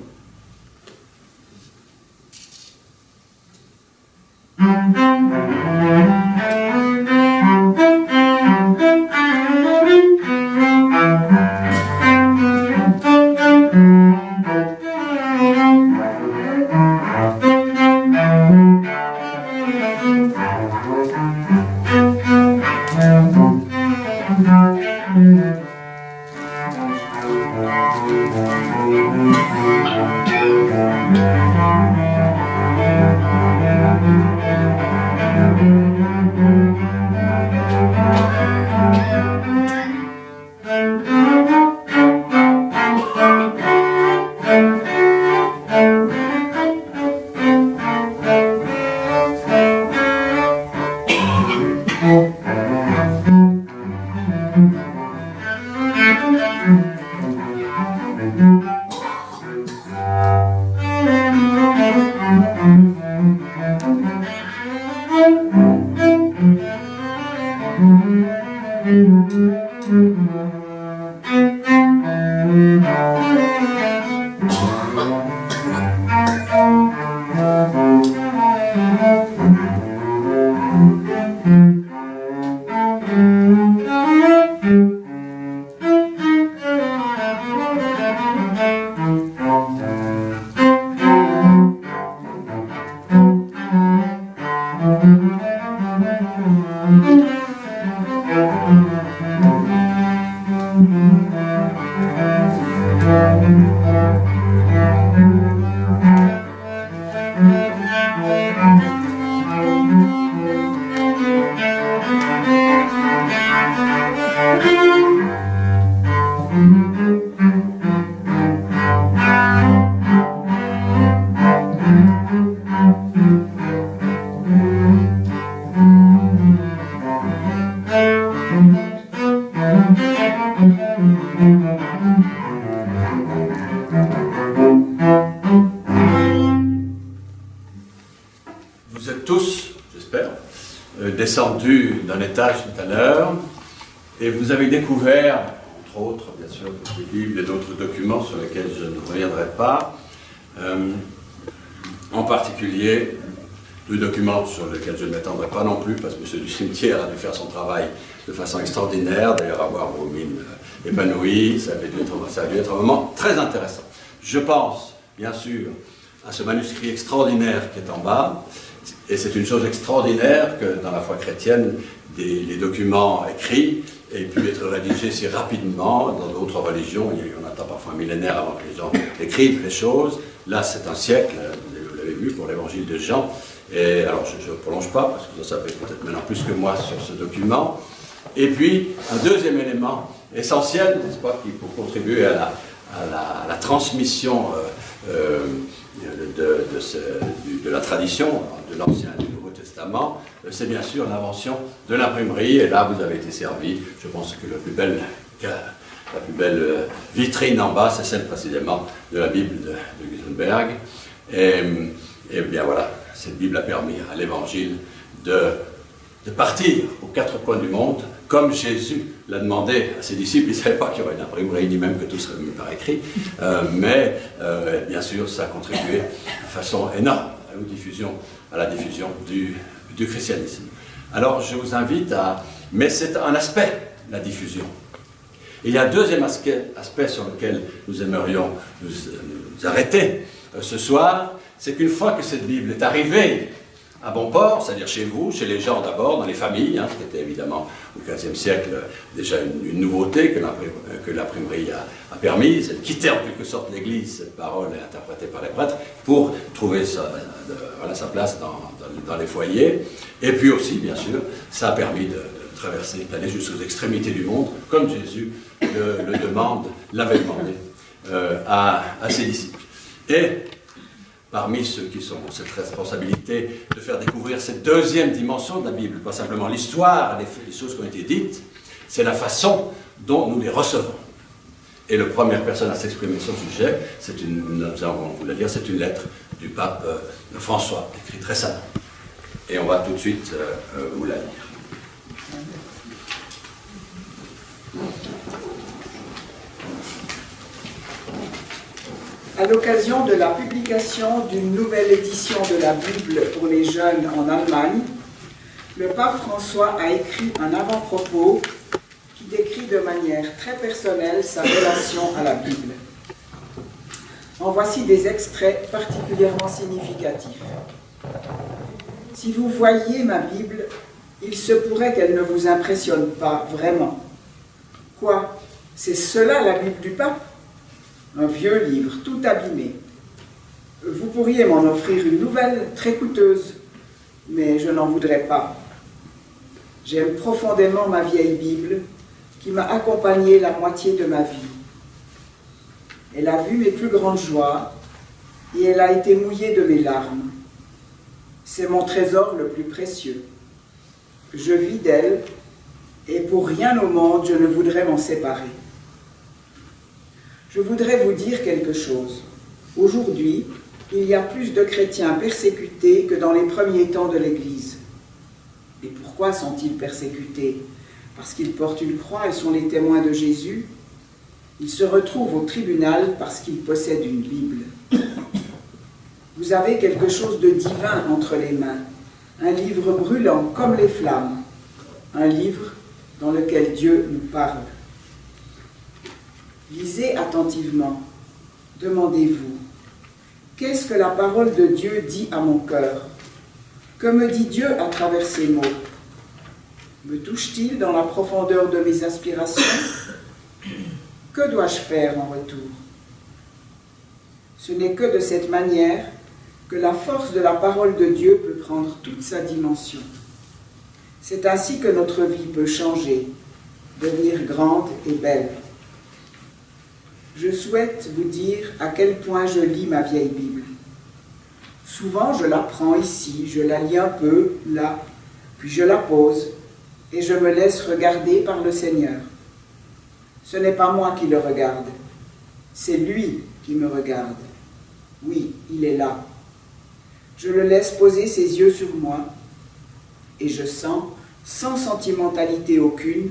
Speaker 7: Vous êtes tous, j'espère, descendus d'un étage tout à l'heure et vous avez découvert, entre autres, bien sûr, des Bibles et d'autres documents sur lesquels je ne reviendrai pas, en particulier deux documents sur lesquels je ne m'étendrai pas non plus parce que M. du Cimetière a dû faire son travail de façon extraordinaire, d'ailleurs avoir vos mines épanouies, ça a dû être un moment très intéressant. Je pense, bien sûr, à ce manuscrit extraordinaire qui est en bas, et c'est une chose extraordinaire que dans la foi chrétienne, les documents écrits aient pu être rédigés si rapidement. Dans d'autres religions, on attend parfois un millénaire avant que les gens écrivent les choses. Là, c'est un siècle, vous l'avez vu pour l'évangile de Jean. Et alors, je ne prolonge pas, parce que vous en savez peut-être maintenant plus que moi sur ce document. Et puis, un deuxième élément essentiel, n'est-ce pas, qui pour contribuer à la transmission de la tradition de l'Ancien et du Nouveau Testament, c'est bien sûr l'invention de l'imprimerie. Et là, vous avez été servi. Je pense que la plus belle vitrine en bas, c'est celle précisément de la Bible de Gutenberg. Et bien voilà, cette Bible a permis à l'Évangile de partir aux quatre coins du monde, comme Jésus l'a demandé à ses disciples. Il ne savait pas qu'il y aurait une imprimerie, ni même que tout serait mis par écrit, mais bien sûr, ça a contribué de façon énorme à la diffusion du christianisme. Alors, je vous invite à... Mais c'est un aspect, la diffusion. Il y a un deuxième aspect sur lequel nous aimerions nous arrêter ce soir, c'est qu'une fois que cette Bible est arrivée à bon port, c'est-à-dire chez vous, chez les gens d'abord, dans les familles, ce qui était évidemment au XVe siècle déjà une nouveauté que l'imprimerie a permise. Elle quittait en quelque sorte l'Église, cette parole est interprétée par les prêtres, pour trouver sa place dans les foyers. Et puis aussi, bien sûr, ça a permis de traverser, d'aller jusqu'aux extrémités du monde, comme Jésus l'avait demandé à ses disciples. Et parmi ceux qui ont cette responsabilité de faire découvrir cette deuxième dimension de la Bible, pas simplement l'histoire, les choses qui ont été dites, c'est la façon dont nous les recevons. Et la première personne à s'exprimer sur ce sujet, nous allons vous la lire, c'est une lettre du pape François, écrite récemment. Et on va tout de suite vous la lire.
Speaker 8: À l'occasion de la publication d'une nouvelle édition de la Bible pour les jeunes en Allemagne, le pape François a écrit un avant-propos qui décrit de manière très personnelle sa relation à la Bible. En voici des extraits particulièrement significatifs. Si vous voyiez ma Bible, il se pourrait qu'elle ne vous impressionne pas vraiment. Quoi? C'est cela la Bible du pape? Un vieux livre, tout abîmé. Vous pourriez m'en offrir une nouvelle, très coûteuse, mais je n'en voudrais pas. J'aime profondément ma vieille Bible, qui m'a accompagné la moitié de ma vie. Elle a vu mes plus grandes joies, et elle a été mouillée de mes larmes. C'est mon trésor le plus précieux. Je vis d'elle, et pour rien au monde je ne voudrais m'en séparer. Je voudrais vous dire quelque chose. Aujourd'hui, il y a plus de chrétiens persécutés que dans les premiers temps de l'Église. Et pourquoi sont-ils persécutés? Parce qu'ils portent une croix et sont les témoins de Jésus. Ils se retrouvent au tribunal parce qu'ils possèdent une Bible. Vous avez quelque chose de divin entre les mains, un livre brûlant comme les flammes, un livre dans lequel Dieu nous parle. Lisez attentivement, demandez-vous, qu'est-ce que la parole de Dieu dit à mon cœur? Que me dit Dieu à travers ces mots? Me touche-t-il dans la profondeur de mes aspirations? Que dois-je faire en retour? Ce n'est que de cette manière que la force de la parole de Dieu peut prendre toute sa dimension. C'est ainsi que notre vie peut changer, devenir grande et belle. Je souhaite vous dire à quel point je lis ma vieille Bible. Souvent, je la prends ici, je la lis un peu, là, puis je la pose, et je me laisse regarder par le Seigneur. Ce n'est pas moi qui le regarde, c'est lui qui me regarde. Oui, il est là. Je le laisse poser ses yeux sur moi, et je sens, sans sentimentalité aucune,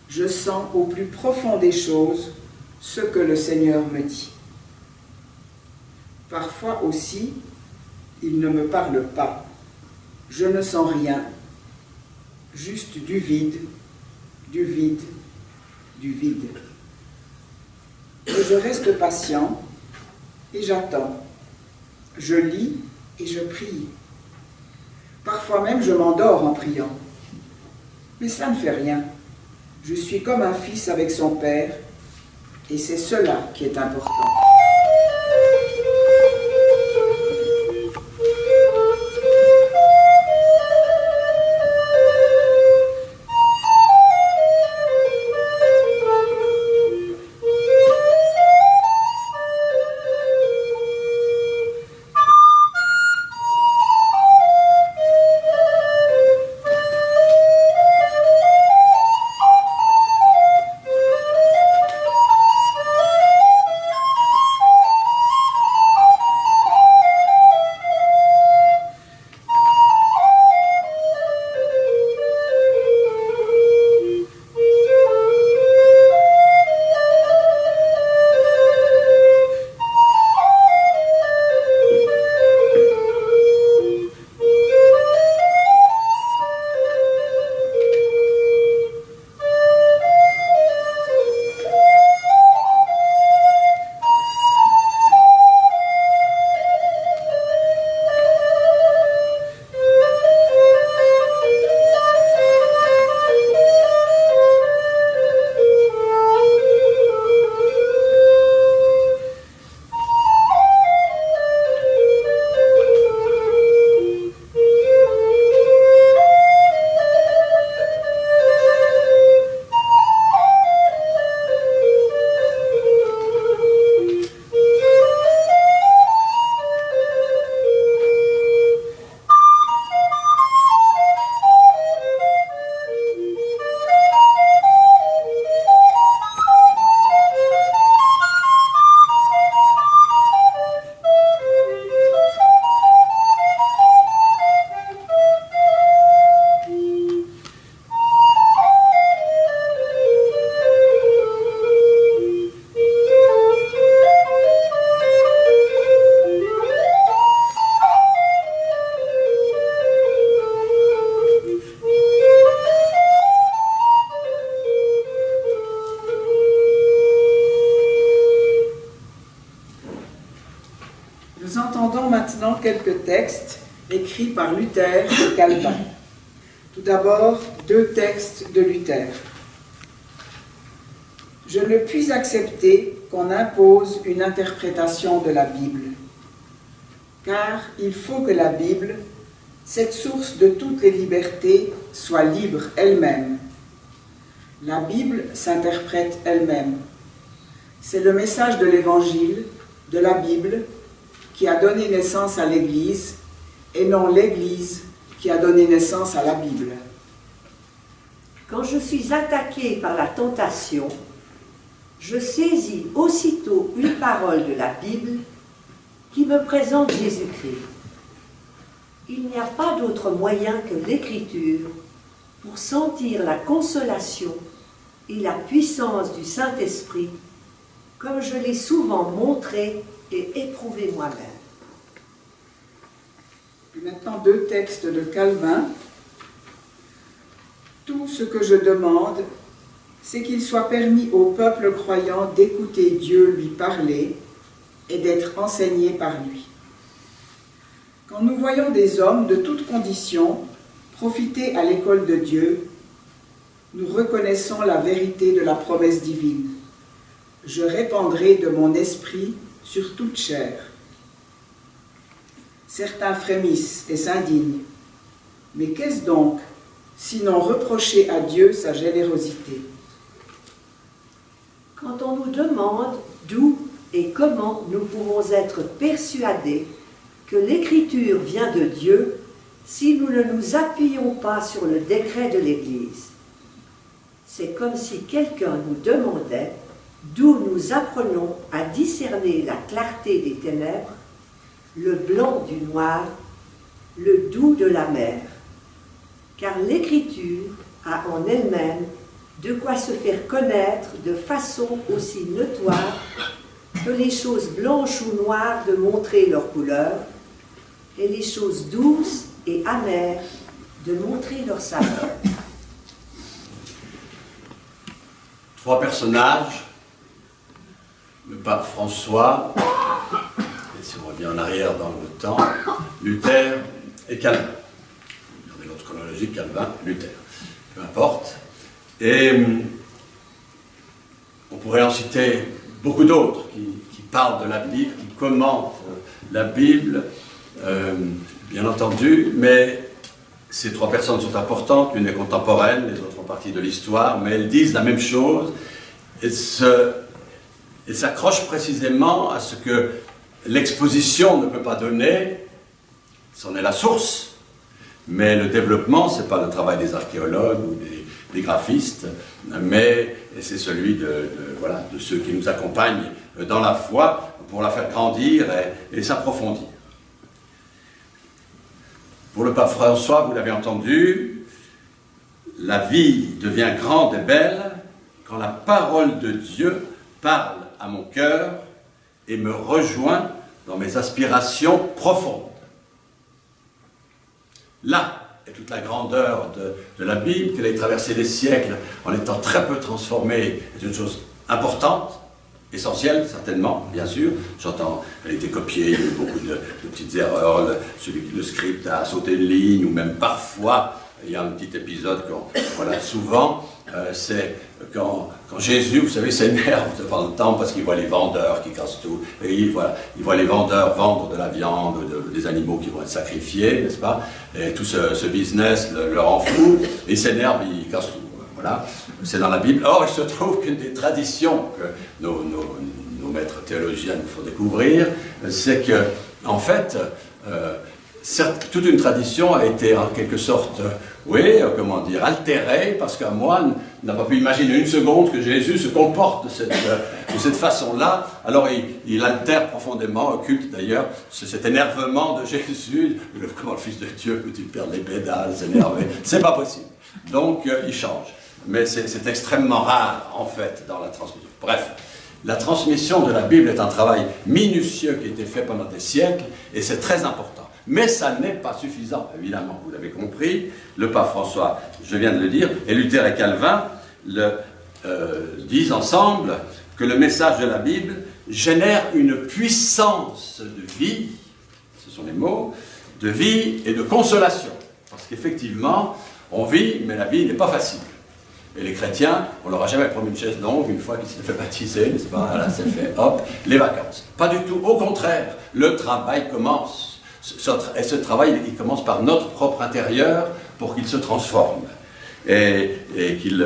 Speaker 8: je sens au plus profond des choses ce que le Seigneur me dit. Parfois aussi, il ne me parle pas. Je ne sens rien, juste du vide, du vide, du vide. Et je reste patient et j'attends. Je lis et je prie. Parfois même je m'endors en priant. Mais cela ne fait rien. Je suis comme un fils avec son père et c'est cela qui est important. Nous entendons maintenant quelques textes écrits par Luther et Calvin. Tout d'abord, 2 textes de Luther. Je ne puis accepter qu'on impose une interprétation de la Bible, car il faut que la Bible, cette source de toutes les libertés, soit libre elle-même. La Bible s'interprète elle-même. C'est le message de l'Évangile, de la Bible, qui a donné naissance à l'Église, et non l'Église qui a donné naissance à la Bible.
Speaker 6: Quand je suis attaquée par la tentation, je saisis aussitôt une parole de la Bible qui me présente Jésus-Christ. Il n'y a pas d'autre moyen que l'écriture pour sentir la consolation et la puissance du Saint-Esprit, comme je l'ai souvent montré et éprouvé moi-même.
Speaker 8: Puis maintenant, 2 textes de Calvin. Tout ce que je demande, c'est qu'il soit permis au peuple croyant d'écouter Dieu lui parler et d'être enseigné par lui. Quand nous voyons des hommes de toutes conditions profiter à l'école de Dieu, nous reconnaissons la vérité de la promesse divine. Je répandrai de mon esprit sur toute chair. Certains frémissent et s'indignent. Mais qu'est-ce donc, sinon reprocher à Dieu sa générosité?
Speaker 6: Quand on nous demande d'où et comment nous pouvons être persuadés que l'Écriture vient de Dieu si nous ne nous appuyons pas sur le décret de l'Église, c'est comme si quelqu'un nous demandait d'où nous apprenons à discerner la clarté des ténèbres, le blanc du noir, le doux de la mer. Car l'Écriture a en elle-même de quoi se faire connaître de façon aussi notoire que les choses blanches ou noires de montrer leur couleur, et les choses douces et amères de montrer leur saveur.
Speaker 7: 3 personnages, le pape François, et si on revient en arrière dans le temps, Luther et Calvin. Regardez l'autre chronologique, Calvin, Luther, peu importe. Et on pourrait en citer beaucoup d'autres qui parlent de la Bible, qui commentent la Bible, bien entendu, mais ces 3 personnes sont importantes, l'une est contemporaine, les autres font partie de l'histoire, mais elles disent la même chose et s'accrochent précisément à ce que l'exposition ne peut pas donner, c'en est la source, mais le développement, ce n'est pas le travail des archéologues ou des graphistes, mais c'est celui de ceux qui nous accompagnent dans la foi pour la faire grandir et s'approfondir. Pour le pape François, vous l'avez entendu, la vie devient grande et belle quand la parole de Dieu parle à mon cœur et me rejoint dans mes aspirations profondes. Là est toute la grandeur de la Bible, qu'elle ait traversé les siècles en étant très peu transformée, est une chose importante, essentielle certainement, bien sûr. J'entends, elle a été copiée, il y a eu beaucoup de petites erreurs, le script a sauté une ligne, ou même parfois, il y a un petit épisode souvent, c'est quand Jésus, vous savez, s'énerve devant le temple parce qu'il voit les vendeurs qui cassent tout, et il voit les vendeurs vendre de la viande, des animaux qui vont être sacrifiés, n'est-ce pas? Et tout ce business leur en fout, et il s'énerve, il casse tout. Voilà, c'est dans la Bible. Or, il se trouve qu'une des traditions que nos maîtres théologiens nous font découvrir, c'est que, en fait, toute une tradition a été en quelque sorte, altérée, parce qu'un moine n'a pas pu imaginer une seconde que Jésus se comporte de cette façon-là. Alors il altère profondément, occulte d'ailleurs, cet énervement de Jésus. Comment le Fils de Dieu peut-il perdre les pédales, s'énerver? C'est pas possible. Donc il change. Mais c'est extrêmement rare, en fait, dans la transmission. Bref, la transmission de la Bible est un travail minutieux qui a été fait pendant des siècles, et c'est très important. Mais ça n'est pas suffisant, évidemment, vous l'avez compris. Le pape François, je viens de le dire, et Luther et Calvin disent ensemble que le message de la Bible génère une puissance de vie, ce sont les mots, de vie et de consolation. Parce qu'effectivement, on vit, mais la vie n'est pas facile. Et les chrétiens, on leur a jamais promis une chaise longue une fois qu'ils s'étaient fait baptiser, n'est-ce pas? Là, c'est fait, hop, les vacances. Pas du tout, au contraire, le travail commence. Et ce travail, il commence par notre propre intérieur pour qu'il se transforme. Et qu'il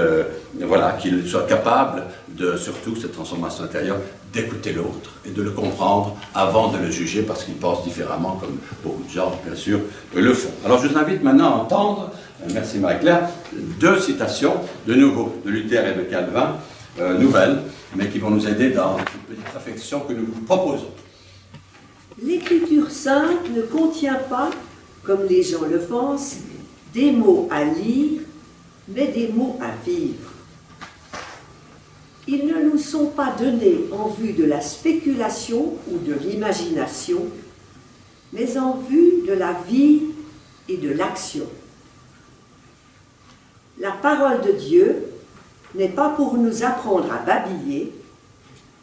Speaker 7: soit capable de, surtout, cette transformation intérieure, d'écouter l'autre et de le comprendre avant de le juger parce qu'il pense différemment, comme beaucoup de gens, bien sûr, le font. Alors, je vous invite maintenant à entendre, merci Marie-Claire, 2 citations, de nouveau, de Luther et de Calvin, nouvelles, mais qui vont nous aider dans une petite réflexion que nous vous proposons.
Speaker 6: L'écriture sainte ne contient pas, comme les gens le pensent, des mots à lire, mais des mots à vivre. Ils ne nous sont pas donnés en vue de la spéculation ou de l'imagination, mais en vue de la vie et de l'action. La parole de Dieu n'est pas pour nous apprendre à babiller,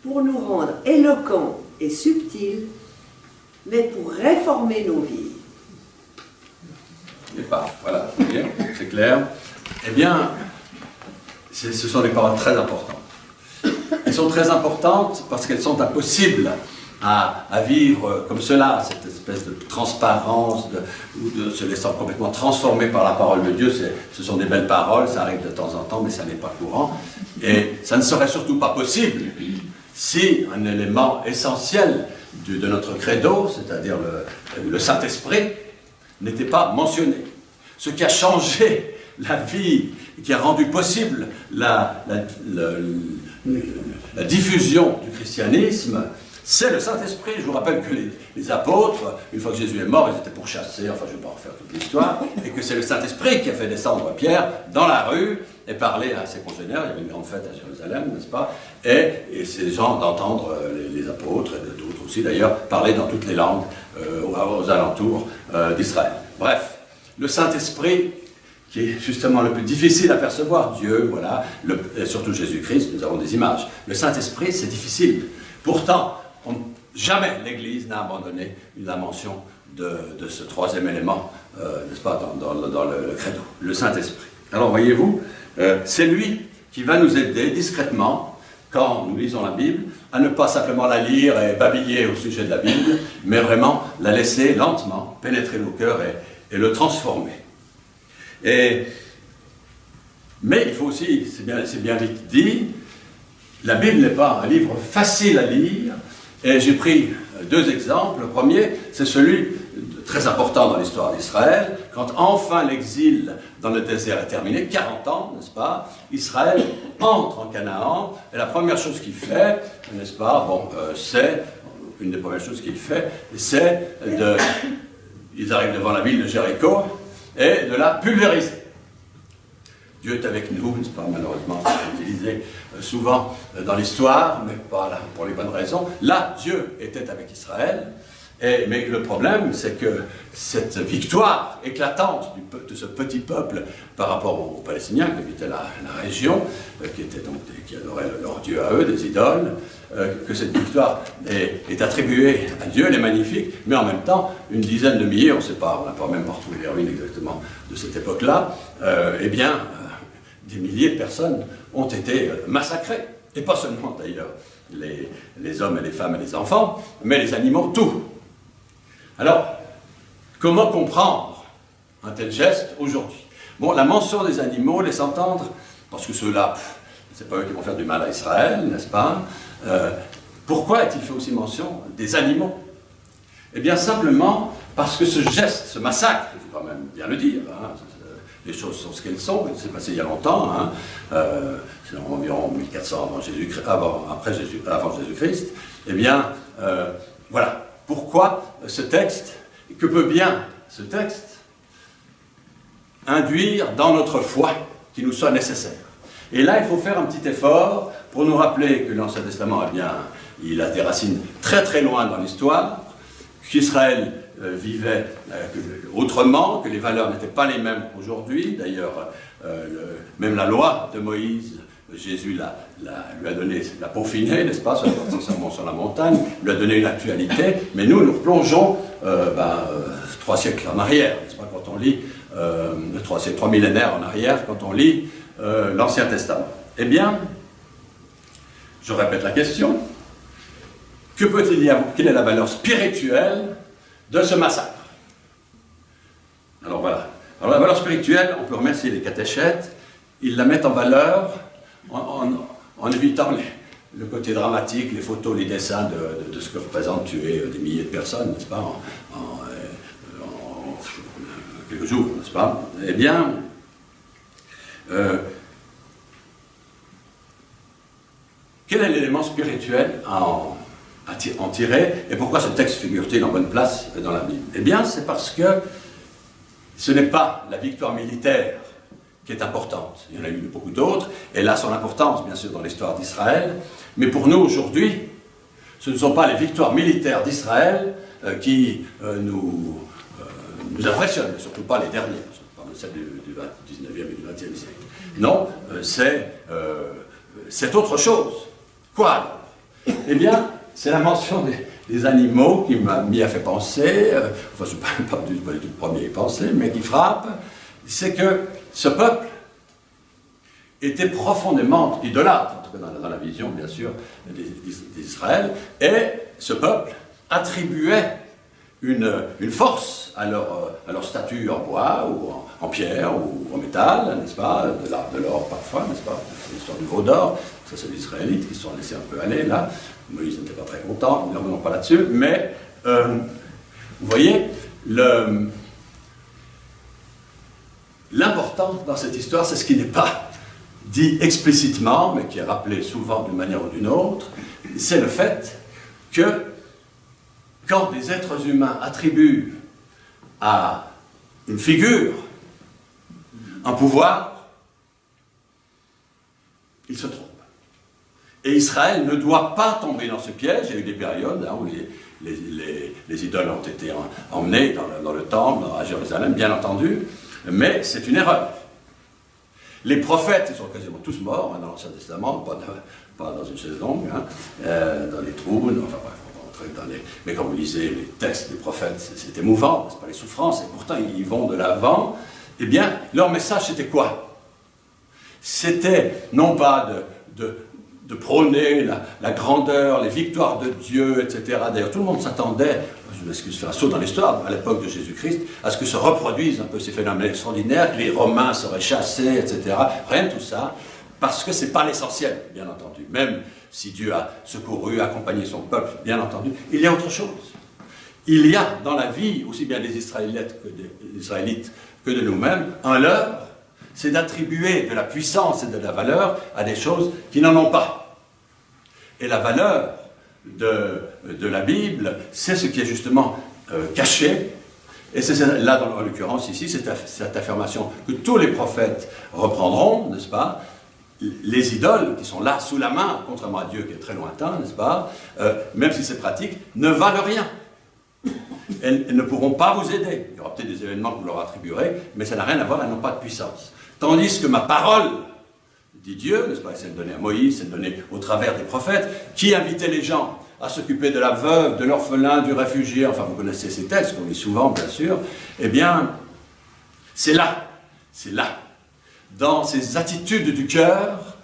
Speaker 6: pour nous rendre éloquents et subtils, mais pour réformer nos vies.
Speaker 7: Et pas, voilà, c'est clair. Eh bien, ce sont des paroles très importantes. Elles sont très importantes parce qu'elles sont impossibles à vivre comme cela, cette espèce de transparence, ou de se laissant complètement transformer par la parole de Dieu. Ce sont des belles paroles, ça arrive de temps en temps, mais ça n'est pas courant. Et ça ne serait surtout pas possible si un élément essentiel de notre credo, c'est-à-dire le Saint-Esprit, n'était pas mentionné. Ce qui a changé la vie, qui a rendu possible la diffusion du christianisme, c'est le Saint-Esprit. Je vous rappelle que les apôtres, une fois que Jésus est mort, ils étaient pourchassés, enfin je ne vais pas refaire toute l'histoire, et que c'est le Saint-Esprit qui a fait descendre Pierre dans la rue et parler à ses congénères. Il y avait une grande fête à Jérusalem, n'est-ce pas? Et ces gens d'entendre les apôtres, et d'autres aussi d'ailleurs, parler dans toutes les langues aux alentours d'Israël. Bref, le Saint-Esprit, qui est justement le plus difficile à percevoir, Dieu, voilà, et surtout Jésus-Christ, nous avons des images. Le Saint-Esprit, c'est difficile. Pourtant, jamais l'Église n'a abandonné la mention de ce troisième élément, n'est-ce pas, dans le credo, le Saint-Esprit. Alors, voyez-vous, c'est lui qui va nous aider discrètement, quand nous lisons la Bible, à ne pas simplement la lire et babiller au sujet de la Bible, mais vraiment la laisser lentement pénétrer nos cœurs et le transformer. Mais il faut aussi, c'est bien vite dit, la Bible n'est pas un livre facile à lire, et j'ai pris deux exemples. Le premier, c'est celui très important dans l'histoire d'Israël, quand enfin l'exil dans le désert est terminé, 40 ans, n'est-ce pas, Israël entre en Canaan, et la première chose qu'il fait, n'est-ce pas, une des premières choses qu'il fait, c'est ils arrivent devant la ville de Jéricho, et de la pulvériser. Dieu est avec nous, n'est-ce pas, malheureusement, c'est utilisé souvent dans l'histoire, mais pas là, pour les bonnes raisons. Là, Dieu était avec Israël, mais le problème, c'est que cette victoire éclatante de ce petit peuple par rapport aux Palestiniens, qui habitaient la région, qui adoraient leur Dieu à eux, des idoles, que cette victoire est attribuée à Dieu, elle est magnifique, mais en même temps, une dizaine de milliers, on n'a pas même pas retrouvé les ruines exactement de cette époque-là, des milliers de personnes ont été massacrées. Et pas seulement d'ailleurs les hommes et les femmes et les enfants, mais les animaux, tout. Alors, comment comprendre un tel geste aujourd'hui? Bon, la mention des animaux laisse entendre, parce que ceux-là, c'est pas eux qui vont faire du mal à Israël, n'est-ce pas? Pourquoi est-il fait aussi mention des animaux? Eh bien, simplement parce que ce geste, ce massacre, il faut quand même bien le dire, hein, les choses sont ce qu'elles sont, c'est passé il y a longtemps, hein, c'est environ 1400 avant Jésus-Christ, eh bien, voilà. Pourquoi ce texte, que peut bien ce texte induire dans notre foi qui nous soit nécessaire? Et là, il faut faire un petit effort pour nous rappeler que l'Ancien Testament, eh bien, il a des racines très très loin dans l'histoire, qu'Israël vivait autrement, que les valeurs n'étaient pas les mêmes aujourd'hui. D'ailleurs, même la loi de Moïse, Jésus lui a donné, l'a peaufiné, n'est-ce pas, sur la montagne, lui a donné une actualité, mais nous replongeons 3 siècles en arrière, n'est-ce pas, quand on lit, 3 millénaires en arrière, quand on lit l'Ancien Testament. Eh bien, je répète la question, que peut-il y avoir, quelle est la valeur spirituelle de ce massacre? Alors voilà. Alors la valeur spirituelle, on peut remercier les catéchètes, ils la mettent en valeur en évitant le côté dramatique, les photos, les dessins de ce que représente tuer des milliers de personnes, n'est-ce pas, en quelques jours, n'est-ce pas? Eh bien, Quel est l'élément spirituel à en tirer, et pourquoi ce texte figure-t-il en bonne place dans la Bible? Eh bien, c'est parce que ce n'est pas la victoire militaire qui est importante. Il y en a eu beaucoup d'autres, et elle a son importance, bien sûr, dans l'histoire d'Israël. Mais pour nous, aujourd'hui, ce ne sont pas les victoires militaires d'Israël qui nous impressionnent, surtout pas les dernières, pas celles du 19e et du 20e siècle. Non, c'est autre chose. Quoi? Eh bien, c'est la mention des animaux qui m'a fait penser, enfin, je ne suis pas du tout le premier à y penser, mais qui frappe, c'est que ce peuple était profondément idolâtre, en tout cas dans la vision, bien sûr, d'Israël, et ce peuple attribuait une force à leur statue en bois, ou en pierre, ou en métal, n'est-ce pas, de l'or parfois, n'est-ce pas, c'est l'histoire du veau d'or, ça c'est les Israélites qui se sont laissés un peu aller, là, Moïse n'était pas très content, ne revenons pas là-dessus, mais, vous voyez, l'important dans cette histoire, c'est ce qui n'est pas dit explicitement, mais qui est rappelé souvent d'une manière ou d'une autre, c'est le fait que quand des êtres humains attribuent à une figure un pouvoir, ils se trompent. Et Israël ne doit pas tomber dans ce piège. Il y a eu des périodes où les idoles ont été emmenées dans le temple, à Jérusalem, bien entendu, mais c'est une erreur. Les prophètes, ils sont quasiment tous morts dans l'Ancien Testament, pas dans une chaise longue, dans les trous, enfin bref, mais quand vous lisez les textes des prophètes, c'est émouvant, c'est pas les souffrances, et pourtant ils vont de l'avant. Eh bien, leur message c'était quoi? C'était non pas de prôner la grandeur, les victoires de Dieu, etc. D'ailleurs, tout le monde s'attendait, je m'excuse de faire un saut dans l'histoire, à l'époque de Jésus-Christ, à ce que se reproduisent un peu ces phénomènes extraordinaires, que les Romains seraient chassés, etc. Rien de tout ça, parce que ce n'est pas l'essentiel, bien entendu. Même si Dieu a secouru, accompagné son peuple, bien entendu, il y a autre chose. Il y a dans la vie, aussi bien des Israélites que de nous-mêmes, un leurre, c'est d'attribuer de la puissance et de la valeur à des choses qui n'en ont pas. Et la valeur de la Bible, c'est ce qui est justement caché, et c'est là, en l'occurrence ici, cette affirmation que tous les prophètes reprendront, n'est-ce pas? Les idoles qui sont là, sous la main, contrairement à Dieu qui est très lointain, n'est-ce pas? Même si c'est pratique, ne valent rien. Elles ne pourront pas vous aider. Il y aura peut-être des événements que vous leur attribuerez, mais ça n'a rien à voir, elles n'ont pas de puissance. Tandis que ma parole, dit Dieu, n'est-ce pas, c'est donnée à Moïse, c'est donnée au travers des prophètes, qui invitait les gens à s'occuper de la veuve, de l'orphelin, du réfugié, enfin vous connaissez ces textes, qu'on lit souvent bien sûr, eh bien, c'est là, dans ces attitudes du cœur,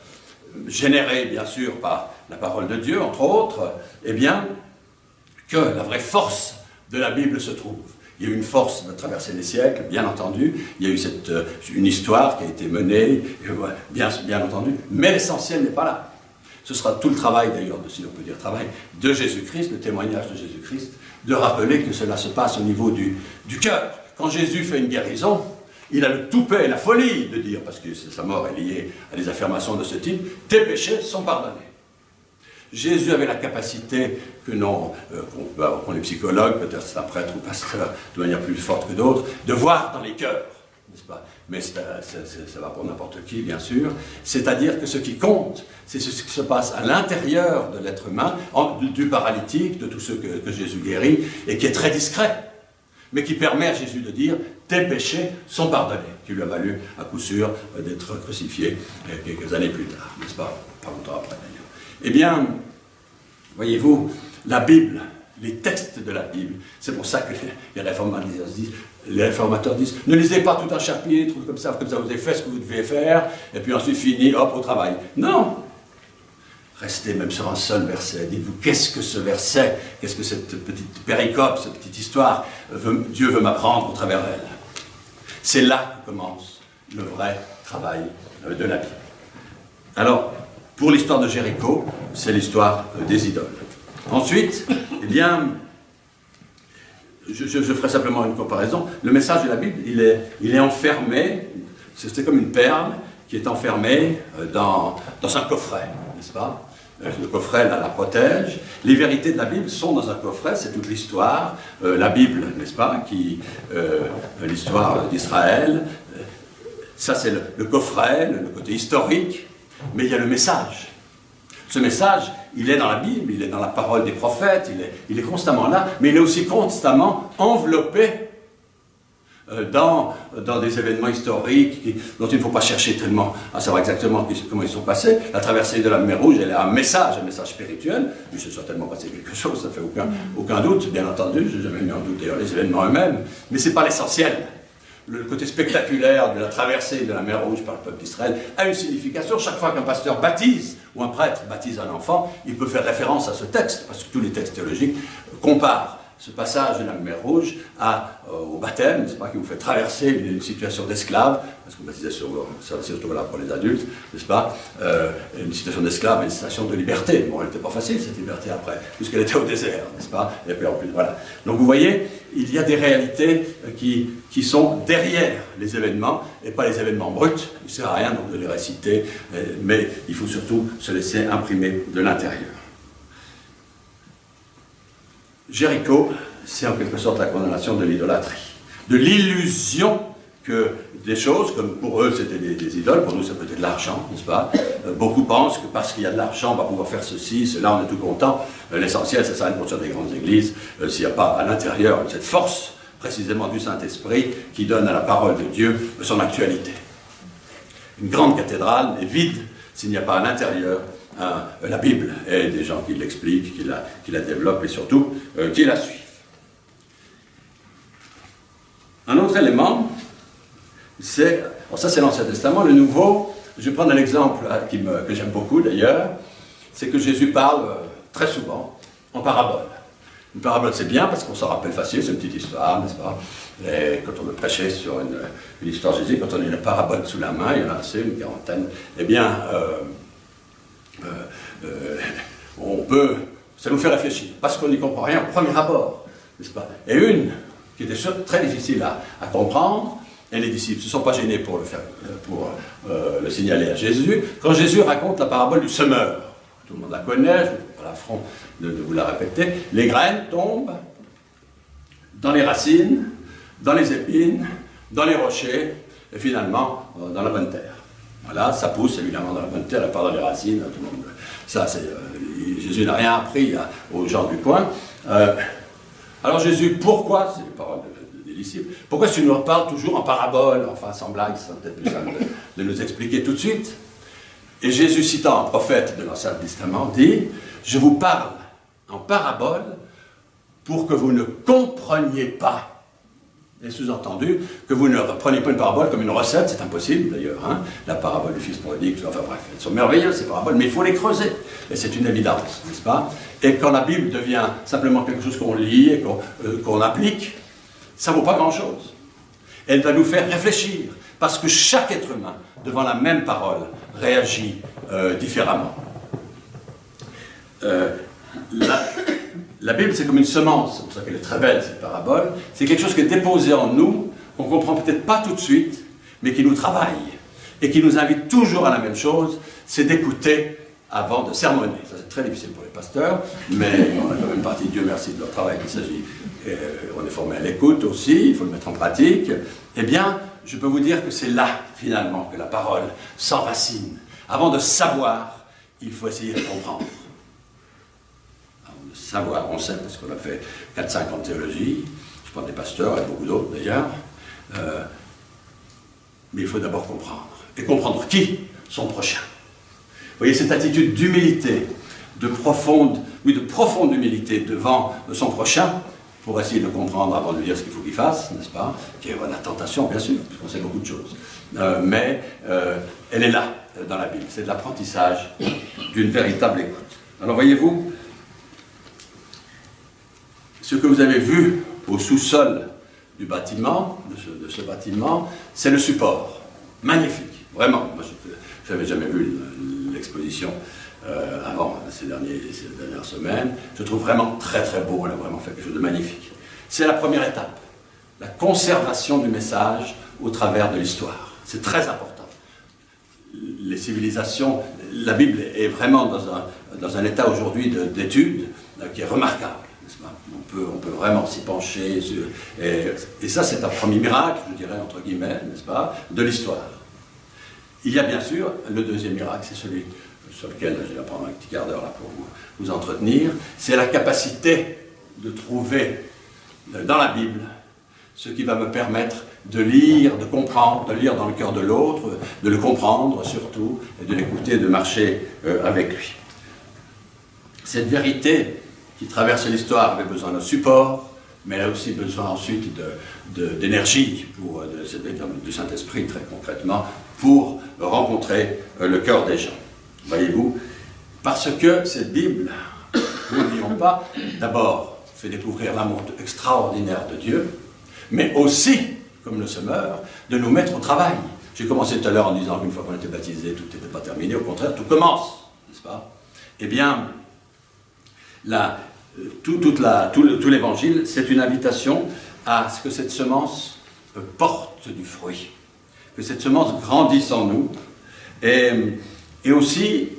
Speaker 7: générées bien sûr par la parole de Dieu, entre autres, eh bien, que la vraie force de la Bible se trouve. Il y a eu une force de traverser les siècles, bien entendu. Il y a eu une histoire qui a été menée, bien entendu. Mais l'essentiel n'est pas là. Ce sera tout le travail, d'ailleurs, si on peut dire travail, de Jésus-Christ, le témoignage de Jésus-Christ, de rappeler que cela se passe au niveau du cœur. Quand Jésus fait une guérison, il a le toupet, la folie de dire, parce que sa mort est liée à des affirmations de ce type, « Tes péchés sont pardonnés ». Jésus avait la capacité qu'ont les psychologues, peut-être c'est un prêtre ou pasteur de manière plus forte que d'autres, de voir dans les cœurs, n'est-ce pas? Mais ça va pour n'importe qui, bien sûr. C'est-à-dire que ce qui compte, c'est ce qui se passe à l'intérieur de l'être humain, du paralytique, de tous ceux que Jésus guérit, et qui est très discret, mais qui permet à Jésus de dire « Tes péchés sont pardonnés », qui lui a valu, à coup sûr, d'être crucifié quelques années plus tard, n'est-ce pas? Pas longtemps après, d'ailleurs. Eh bien, voyez-vous, la Bible, les textes de la Bible, c'est pour ça que les réformateurs disent ne lisez pas tout un chapitre, comme ça vous avez fait ce que vous devez faire, et puis ensuite fini, hop, au travail. Non! Restez même sur un seul verset. Dites-vous, qu'est-ce que ce verset, qu'est-ce que cette petite péricope, cette petite histoire, Dieu veut m'apprendre au travers d'elle? C'est là que commence le vrai travail de la Bible. Alors, pour l'histoire de Jéricho, c'est l'histoire des idoles. Ensuite, eh bien, je ferai simplement une comparaison. Le message de la Bible, il est enfermé, c'est comme une perle qui est enfermée dans un coffret, n'est-ce pas? Le coffret la protège. Les vérités de la Bible sont dans un coffret, c'est toute l'histoire. La Bible, n'est-ce pas, l'histoire d'Israël. Ça, c'est le coffret, le côté historique. Mais il y a le message. Ce message, il est dans la Bible, il est dans la parole des prophètes, il est constamment là, mais il est aussi constamment enveloppé dans des événements historiques dont il ne faut pas chercher tellement à savoir exactement comment ils sont passés. La traversée de la mer Rouge, elle est un message spirituel. Il s'est certainement passé quelque chose, ça ne fait aucun doute, bien entendu. Je n'ai jamais mis en doute d'ailleurs les événements eux-mêmes, mais ce n'est pas l'essentiel. Le côté spectaculaire de la traversée de la mer Rouge par le peuple d'Israël a une signification. Chaque fois qu'un pasteur baptise ou un prêtre baptise un enfant, il peut faire référence à ce texte, parce que tous les textes théologiques comparent ce passage de la mer Rouge au baptême, n'est-ce pas, qui vous fait traverser une situation d'esclave, parce qu'on baptisait surtout là pour les adultes, n'est-ce pas, une situation d'esclave et une situation de liberté. Bon, elle n'était pas facile cette liberté après, puisqu'elle était au désert, n'est-ce pas, et puis en plus, voilà. Donc vous voyez, il y a des réalités qui sont derrière les événements, et pas les événements bruts. Il ne sert à rien donc de les réciter, mais il faut surtout se laisser imprimer de l'intérieur. Jéricho, c'est en quelque sorte la condamnation de l'idolâtrie, de l'illusion que des choses, comme pour eux c'était des idoles, pour nous ça peut être de l'argent, n'est-ce pas? Beaucoup pensent que parce qu'il y a de l'argent, on va pouvoir faire ceci, cela, on est tout content. L'essentiel, c'est ça, une construire des grandes églises, s'il n'y a pas à l'intérieur cette force, précisément du Saint-Esprit, qui donne à la parole de Dieu son actualité. Une grande cathédrale est vide s'il n'y a pas à l'intérieur la Bible, et des gens qui l'expliquent, qui la développent et surtout qui la suivent. Un autre élément, ça c'est l'Ancien Testament. Le Nouveau, je vais prendre un exemple que j'aime beaucoup d'ailleurs, c'est que Jésus parle très souvent en parabole. Une parabole c'est bien parce qu'on s'en rappelle facile, c'est une petite histoire, n'est-ce pas? Et quand on veut prêcher sur une histoire de Jésus, quand on a une parabole sous la main, il y en a assez, une quarantaine, eh bien, ça nous fait réfléchir, parce qu'on n'y comprend rien au premier abord, n'est-ce pas? Et une qui était très difficile à comprendre, et les disciples ne se sont pas gênés pour le signaler à Jésus, quand Jésus raconte la parabole du semeur. Tout le monde la connaît, je n'ai pas l'affront de vous la répéter. Les graines tombent dans les racines, dans les épines, dans les rochers, et finalement dans la bonne terre. Voilà, ça pousse évidemment dans la bonne terre, à part dans les racines, tout le monde. Ça, Jésus n'a rien appris aux gens du coin. Alors Jésus, pourquoi, c'est les paroles des disciples, pourquoi tu nous parles toujours en parabole, enfin sans blague, c'est peut-être plus simple de nous expliquer tout de suite. Et Jésus, citant un prophète de l'Ancien Testament, dit, je vous parle en parabole pour que vous ne compreniez pas. Et sous-entendu, que vous ne reprenez pas une parabole comme une recette, c'est impossible d'ailleurs, hein? La parabole du fils prodigue, enfin bref, elles sont merveilleuses ces paraboles, mais il faut les creuser, et c'est une évidence, n'est-ce pas? Et quand la Bible devient simplement quelque chose qu'on lit et qu'on applique, ça ne vaut pas grand-chose. Elle va nous faire réfléchir, parce que chaque être humain, devant la même parole, réagit différemment. La Bible, c'est comme une semence, c'est pour ça qu'elle est très belle, cette parabole. C'est quelque chose qui est déposé en nous, qu'on ne comprend peut-être pas tout de suite, mais qui nous travaille, et qui nous invite toujours à la même chose, c'est d'écouter avant de sermonner. Ça, c'est très difficile pour les pasteurs, mais on a quand même partie, Dieu merci, de leur travail qu'il s'agit. On est formé à l'écoute aussi, il faut le mettre en pratique. Eh bien, je peux vous dire que c'est là, finalement, que la parole s'enracine. Avant de savoir, il faut essayer de comprendre. Savoir, on sait, parce qu'on a fait 4-5 ans de théologie, je prends des pasteurs et beaucoup d'autres d'ailleurs, mais il faut d'abord comprendre. Et comprendre qui? Son prochain. Vous voyez, cette attitude d'humilité, de profonde humilité devant son prochain, pour essayer de comprendre avant de lui dire ce qu'il faut qu'il fasse, n'est-ce pas? Qui est la tentation, bien sûr, parce qu'on sait beaucoup de choses. Mais elle est là, dans la Bible. C'est de l'apprentissage d'une véritable écoute. Alors voyez-vous, ce que vous avez vu au sous-sol du bâtiment, de ce bâtiment, c'est le support. Magnifique, vraiment. Moi, je n'avais jamais vu l'exposition avant ces dernières semaines. Je trouve vraiment très très beau. On a vraiment fait quelque chose de magnifique. C'est la première étape. La conservation du message au travers de l'histoire. C'est très important. Les civilisations, la Bible est vraiment dans un état aujourd'hui d'étude qui est remarquable. On peut vraiment s'y pencher. Et ça, c'est un premier miracle, je dirais, entre guillemets, n'est-ce pas, de l'histoire. Il y a bien sûr le deuxième miracle, c'est celui sur lequel je vais prendre un petit quart d'heure là pour vous entretenir. C'est la capacité de trouver dans la Bible ce qui va me permettre de lire, de comprendre, de lire dans le cœur de l'autre, de le comprendre surtout, et de l'écouter, de marcher avec lui. Cette vérité qui traverse l'histoire avait besoin d'un support, mais elle a aussi besoin ensuite d'énergie, du Saint-Esprit très concrètement, pour rencontrer le cœur des gens. Voyez-vous, parce que cette Bible, n'oublions pas, d'abord fait découvrir l'amour extraordinaire de Dieu, mais aussi, comme le semeur, de nous mettre au travail. J'ai commencé tout à l'heure en disant qu'une fois qu'on était baptisé, tout n'était pas terminé, au contraire, tout commence, n'est-ce pas? Eh bien, tout l'évangile, c'est une invitation à ce que cette semence porte du fruit, que cette semence grandisse en nous, et aussi,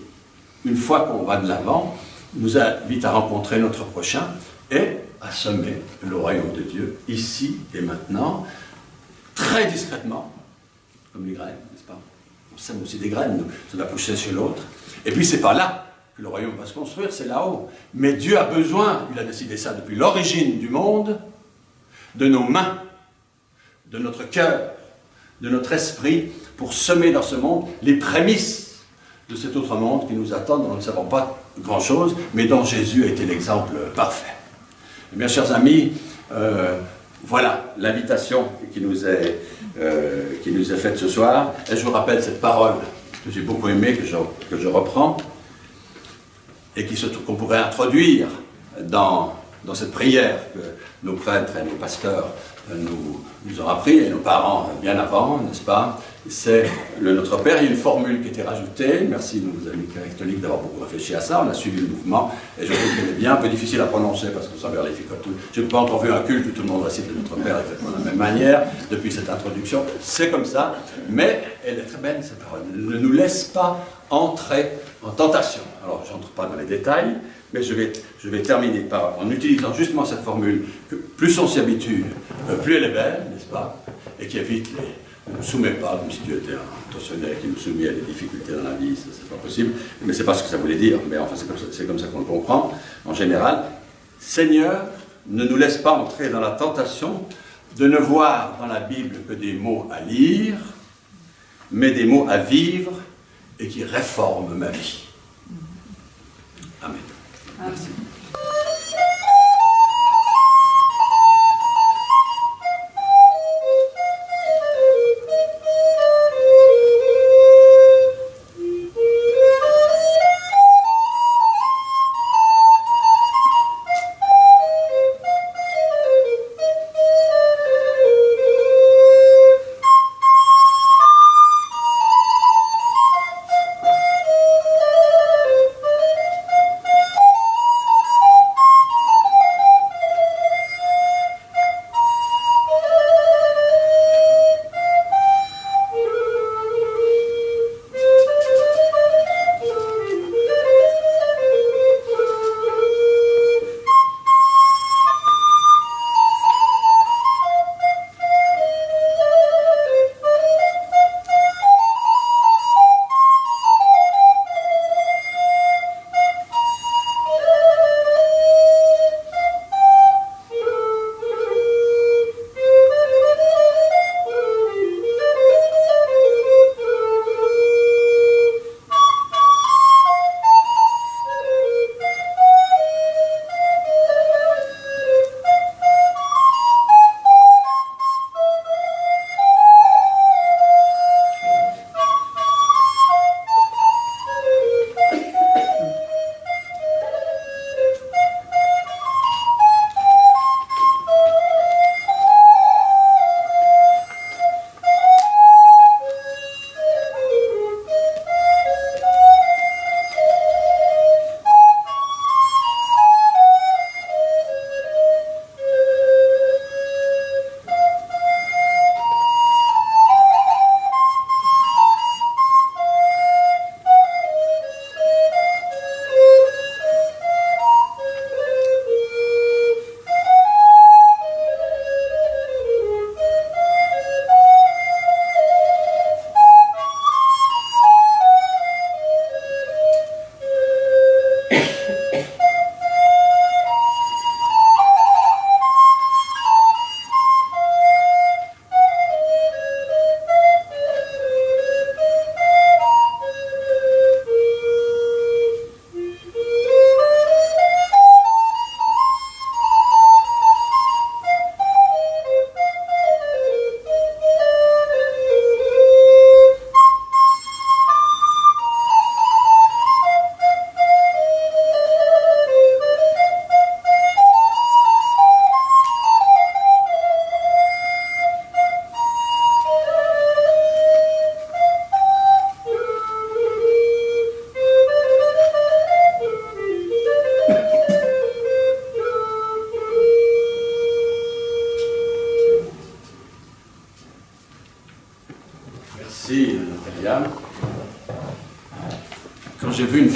Speaker 7: une fois qu'on va de l'avant, nous invite à rencontrer notre prochain et à semer le royaume de Dieu ici et maintenant, très discrètement, comme les graines, n'est-ce pas? On sème aussi des graines, nous, ça va pousser chez l'autre. Et puis c'est pas là que le royaume va se construire, c'est là-haut. Mais Dieu a besoin, il a décidé ça depuis l'origine du monde, de nos mains, de notre cœur, de notre esprit, pour semer dans ce monde les prémices de cet autre monde qui nous attend, dont nous ne savons pas grand-chose, mais dont Jésus a été l'exemple parfait. Eh bien, chers amis, voilà l'invitation qui nous est faite ce soir. Et je vous rappelle cette parole que j'ai beaucoup aimée, que je reprends, et qu'on pourrait introduire dans cette prière que nos prêtres et nos pasteurs nous ont appris, et nos parents bien avant, n'est-ce pas? C'est le Notre Père. Il y a une formule qui a été rajoutée. Merci nos amis catholiques d'avoir beaucoup réfléchi à ça. On a suivi le mouvement, et je trouve qu'elle est bien, un peu difficile à prononcer parce que ça vérifie comme tout. Je n'ai pas encore vu un culte où tout le monde récite le Notre Père exactement de la même manière depuis cette introduction. C'est comme ça, mais elle est très belle cette parole. Elle ne nous laisse pas entrer en tentation. Alors, je n'entre pas dans les détails, mais je vais terminer en utilisant justement cette formule que plus on s'y habitue, plus elle est belle, n'est-ce pas? Et qui évite ne nous soumet pas comme si Dieu était un tensionnaire qui nous soumet à des difficultés dans la vie, ça c'est pas possible, mais c'est pas ce que ça voulait dire, mais enfin c'est comme ça qu'on le comprend en général. Seigneur, ne nous laisse pas entrer dans la tentation de ne voir dans la Bible que des mots à lire, mais des mots à vivre et qui réforment ma vie. Amen. Merci.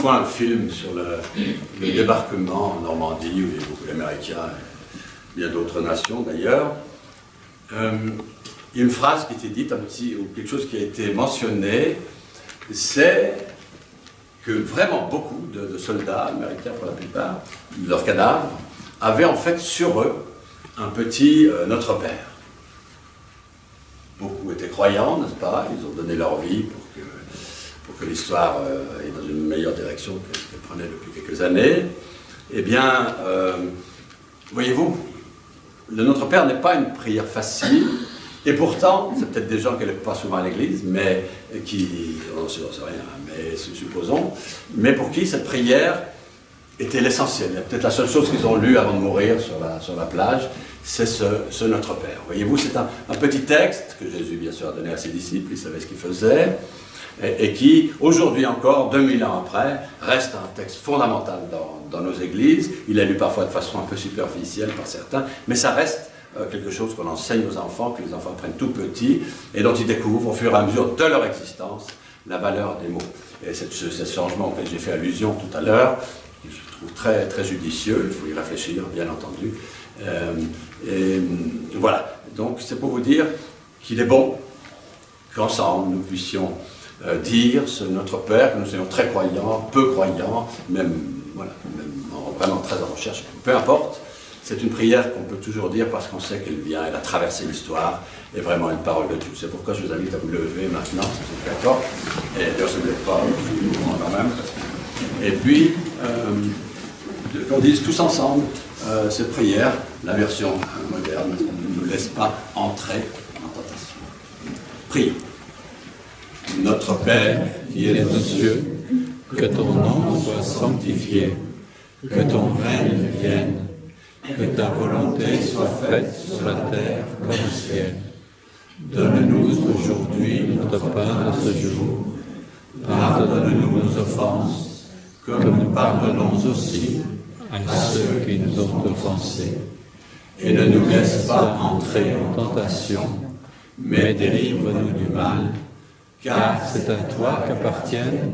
Speaker 7: fois un film sur le débarquement en Normandie, où il y a beaucoup d'Américains, et bien d'autres nations d'ailleurs. Il y a une phrase qui était dite, ou quelque chose qui a été mentionné, c'est que vraiment beaucoup de soldats américains, pour la plupart, leurs cadavres, avaient en fait sur eux un petit Notre Père. Beaucoup étaient croyants, n'est-ce pas? Ils ont donné leur vie pour que l'histoire aille dans une meilleure direction que ce qu'elle prenait depuis quelques années. Eh bien, voyez-vous, le Notre Père n'est pas une prière facile, et pourtant, c'est peut-être des gens qui n'allaient pas souvent à l'église, mais qui, on ne sait rien, mais supposons, mais pour qui cette prière était l'essentiel. Peut-être la seule chose qu'ils ont lue avant de mourir sur la plage, c'est ce Notre Père. Voyez-vous, c'est un petit texte que Jésus, bien sûr, a donné à ses disciples, ils savaient ce qu'ils faisaient, et qui, aujourd'hui encore, 2000 ans après, reste un texte fondamental dans nos églises. Il est lu parfois de façon un peu superficielle par certains, mais ça reste quelque chose qu'on enseigne aux enfants, que les enfants apprennent tout petits, et dont ils découvrent au fur et à mesure de leur existence la valeur des mots. Et ce changement auquel j'ai fait allusion tout à l'heure, je trouve très, très judicieux, il faut y réfléchir, bien entendu. Et voilà, donc c'est pour vous dire qu'il est bon qu'ensemble nous puissions dire ce Notre Père, que nous soyons très croyants, peu croyants, même vraiment très en recherche, peu importe. C'est une prière qu'on peut toujours dire parce qu'on sait qu'elle vient, elle a traversé l'histoire, est vraiment une parole de Dieu. C'est pourquoi je vous invite à vous lever maintenant, si vous êtes d'accord. Et d'ailleurs, ce n'est pas quand même. Et puis, qu'on dise tous ensemble cette prière, la version moderne, ne nous laisse pas entrer en tentation. Prions. Notre Père, qui es aux cieux,
Speaker 5: que ton nom soit sanctifié, que ton règne vienne, que ta volonté soit faite sur la terre comme au ciel. Donne-nous aujourd'hui notre pain de ce jour. Pardonne-nous nos offenses, comme nous pardonnons aussi à ceux qui nous ont offensés. Et ne nous laisse pas entrer en tentation, mais délivre-nous du mal, car c'est à toi qu'appartiennent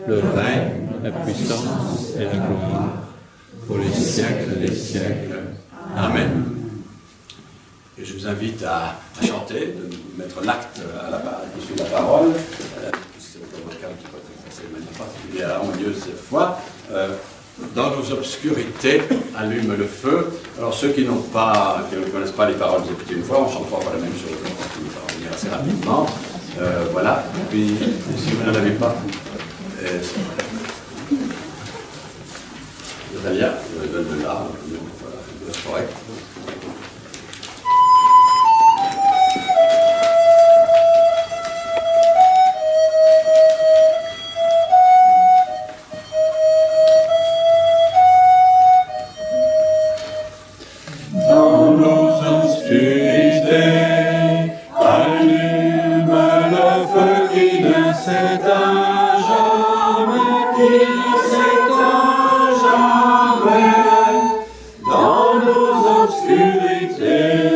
Speaker 5: le règne, la puissance et la gloire, pour les siècles des siècles. Amen.
Speaker 7: Et je vous invite à chanter, de mettre l'acte sur la parole. C'est un vocal qui peut être assez de manière particulière, harmonieuse cette fois. Dans nos obscurités, allume le feu. Alors ceux qui ne connaissent pas les paroles, vous écoutez une fois, on chante pas la même chose, on va revenir assez rapidement. Voilà. Et puis, si vous n'en avez pas, Natalia, de là, voilà, correct.
Speaker 5: Dans nos obscurités, allume le feu qui ne s'éteint jamais, qui ne s'éteint jamais. Dans nos obscurités,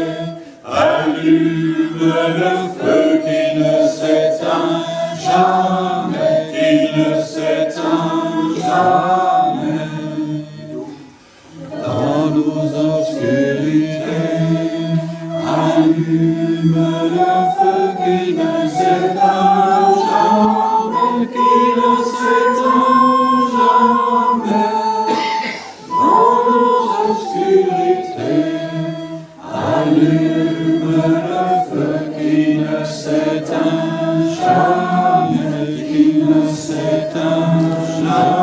Speaker 5: allume le feu qui ne s'éteint jamais, qui ne s'éteint jamais. Dans nos obscurités, allume le feu qui ne s'éteint jamais, qui ne s'éteint jamais. Dans nos obscurités, allume le feu qui ne s'éteint jamais, qui ne s'éteint jamais.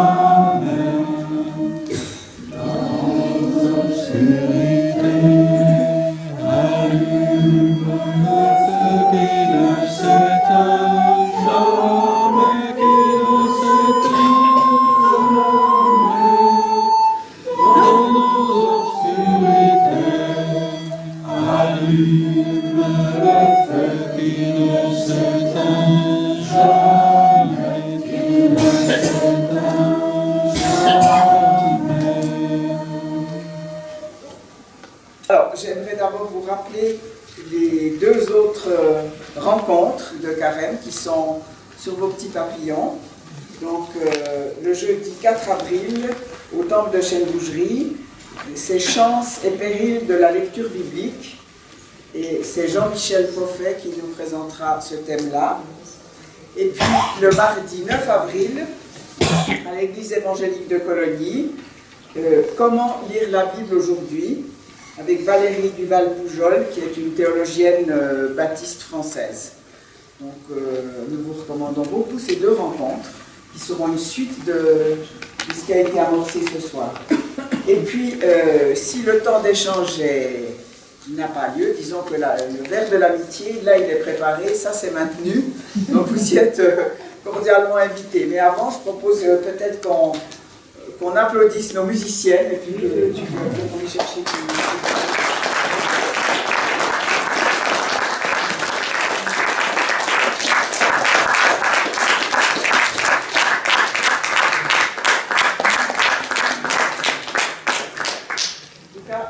Speaker 8: Alors, j'aimerais d'abord vous rappeler les deux autres rencontres de carême qui sont sur vos petits papillons. Donc le jeudi 4 avril, au temple de Chêne-Bougerie, c'est Chances et périls de la lecture biblique. Et c'est Jean-Michel Poffet qui nous présentera ce thème-là. Et puis le mardi 9 avril, à l'église évangélique de Colonie, comment lire la Bible aujourd'hui, avec Valérie Duval-Poujol, qui est une théologienne baptiste française. Donc nous vous recommandons beaucoup ces deux rencontres, qui seront une suite de ce qui a été amorcé ce soir. Et puis, si le temps d'échanger n'a pas lieu, disons que le verre de l'amitié, là il est préparé, ça c'est maintenu, donc vous y êtes cordialement invités. Mais avant, je propose peut-être qu'on applaudisse nos musiciennes et puis qu'on les chercher.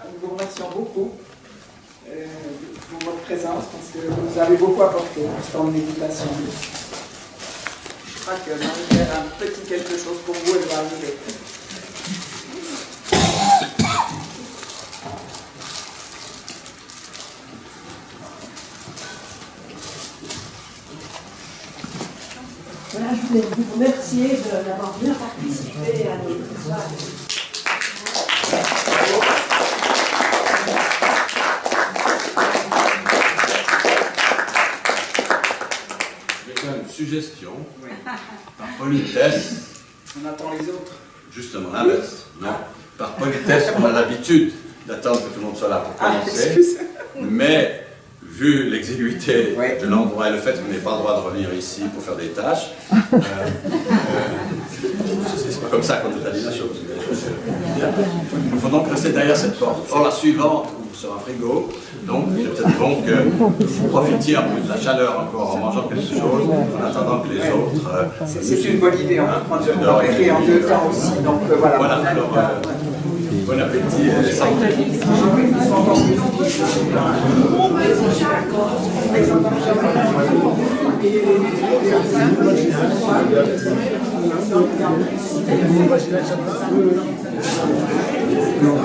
Speaker 8: Nous vous remercions beaucoup pour votre présence, parce que vous avez beaucoup apporté pour ce temps de méditation. Je crois que Marie-Pierre a un petit quelque chose pour vous, elle va arriver.
Speaker 6: Voilà, je voulais vous remercier d'avoir bien participé à notre soirée.
Speaker 7: Une suggestion, par politesse,
Speaker 8: On attend les autres.
Speaker 7: justement l'inverse, non, par politesse, on a l'habitude d'attendre que tout le monde soit là pour commencer, mais vu l'exiguïté de l'endroit et le fait qu'on n'ait pas le droit de revenir ici pour faire des tâches, c'est pas comme ça qu'on établit la chose. Il faut donc rester derrière cette porte. Or, la suivante ouvre sur un frigo, donc il est peut-être bon que vous profitiez un peu de la chaleur encore en mangeant quelque chose, en attendant que les autres...
Speaker 8: C'est une bonne idée, on peut prendre le apéri en deux temps aussi, donc voilà.
Speaker 7: Voilà, alors, bon appétit et santé.
Speaker 4: Non.